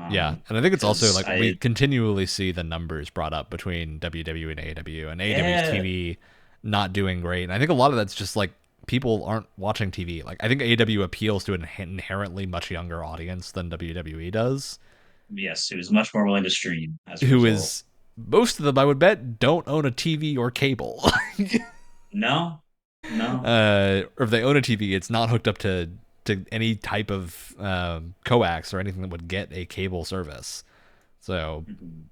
yeah, and I think it's also Because like we I continually see the numbers brought up between WW and AEW, and AEW's yeah, TV not doing great. And I think a lot of that's just like people aren't watching TV. Like I think AEW appeals to an inherently much younger audience than WWE does, yes, he was much more willing to stream as a who result. is most of them I would bet don't own a TV or cable. No, no. Or if they own a TV, it's not hooked up to any type of coax or anything that would get a cable service. So Mhm.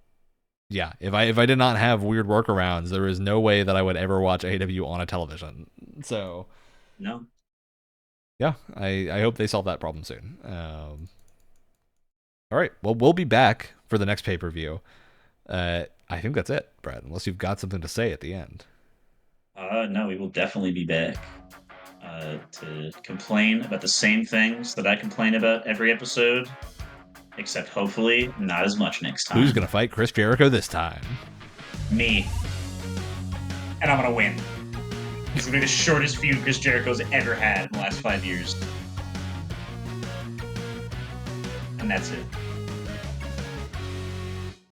yeah, if I did not have weird workarounds, there is no way that I would ever watch AW on a television. So No. yeah, I hope they solve that problem soon. All right. Well, we'll be back for the next pay-per-view. I think that's it, Brad, unless you've got something to say at the end. No, we will definitely be back to complain about the same things that I complain about every episode, except hopefully not as much next Who's time. going to fight Chris Jericho this time? Me. And I'm going to win. It's going to be the shortest feud Chris Jericho's ever had in the last 5 years. And that's it.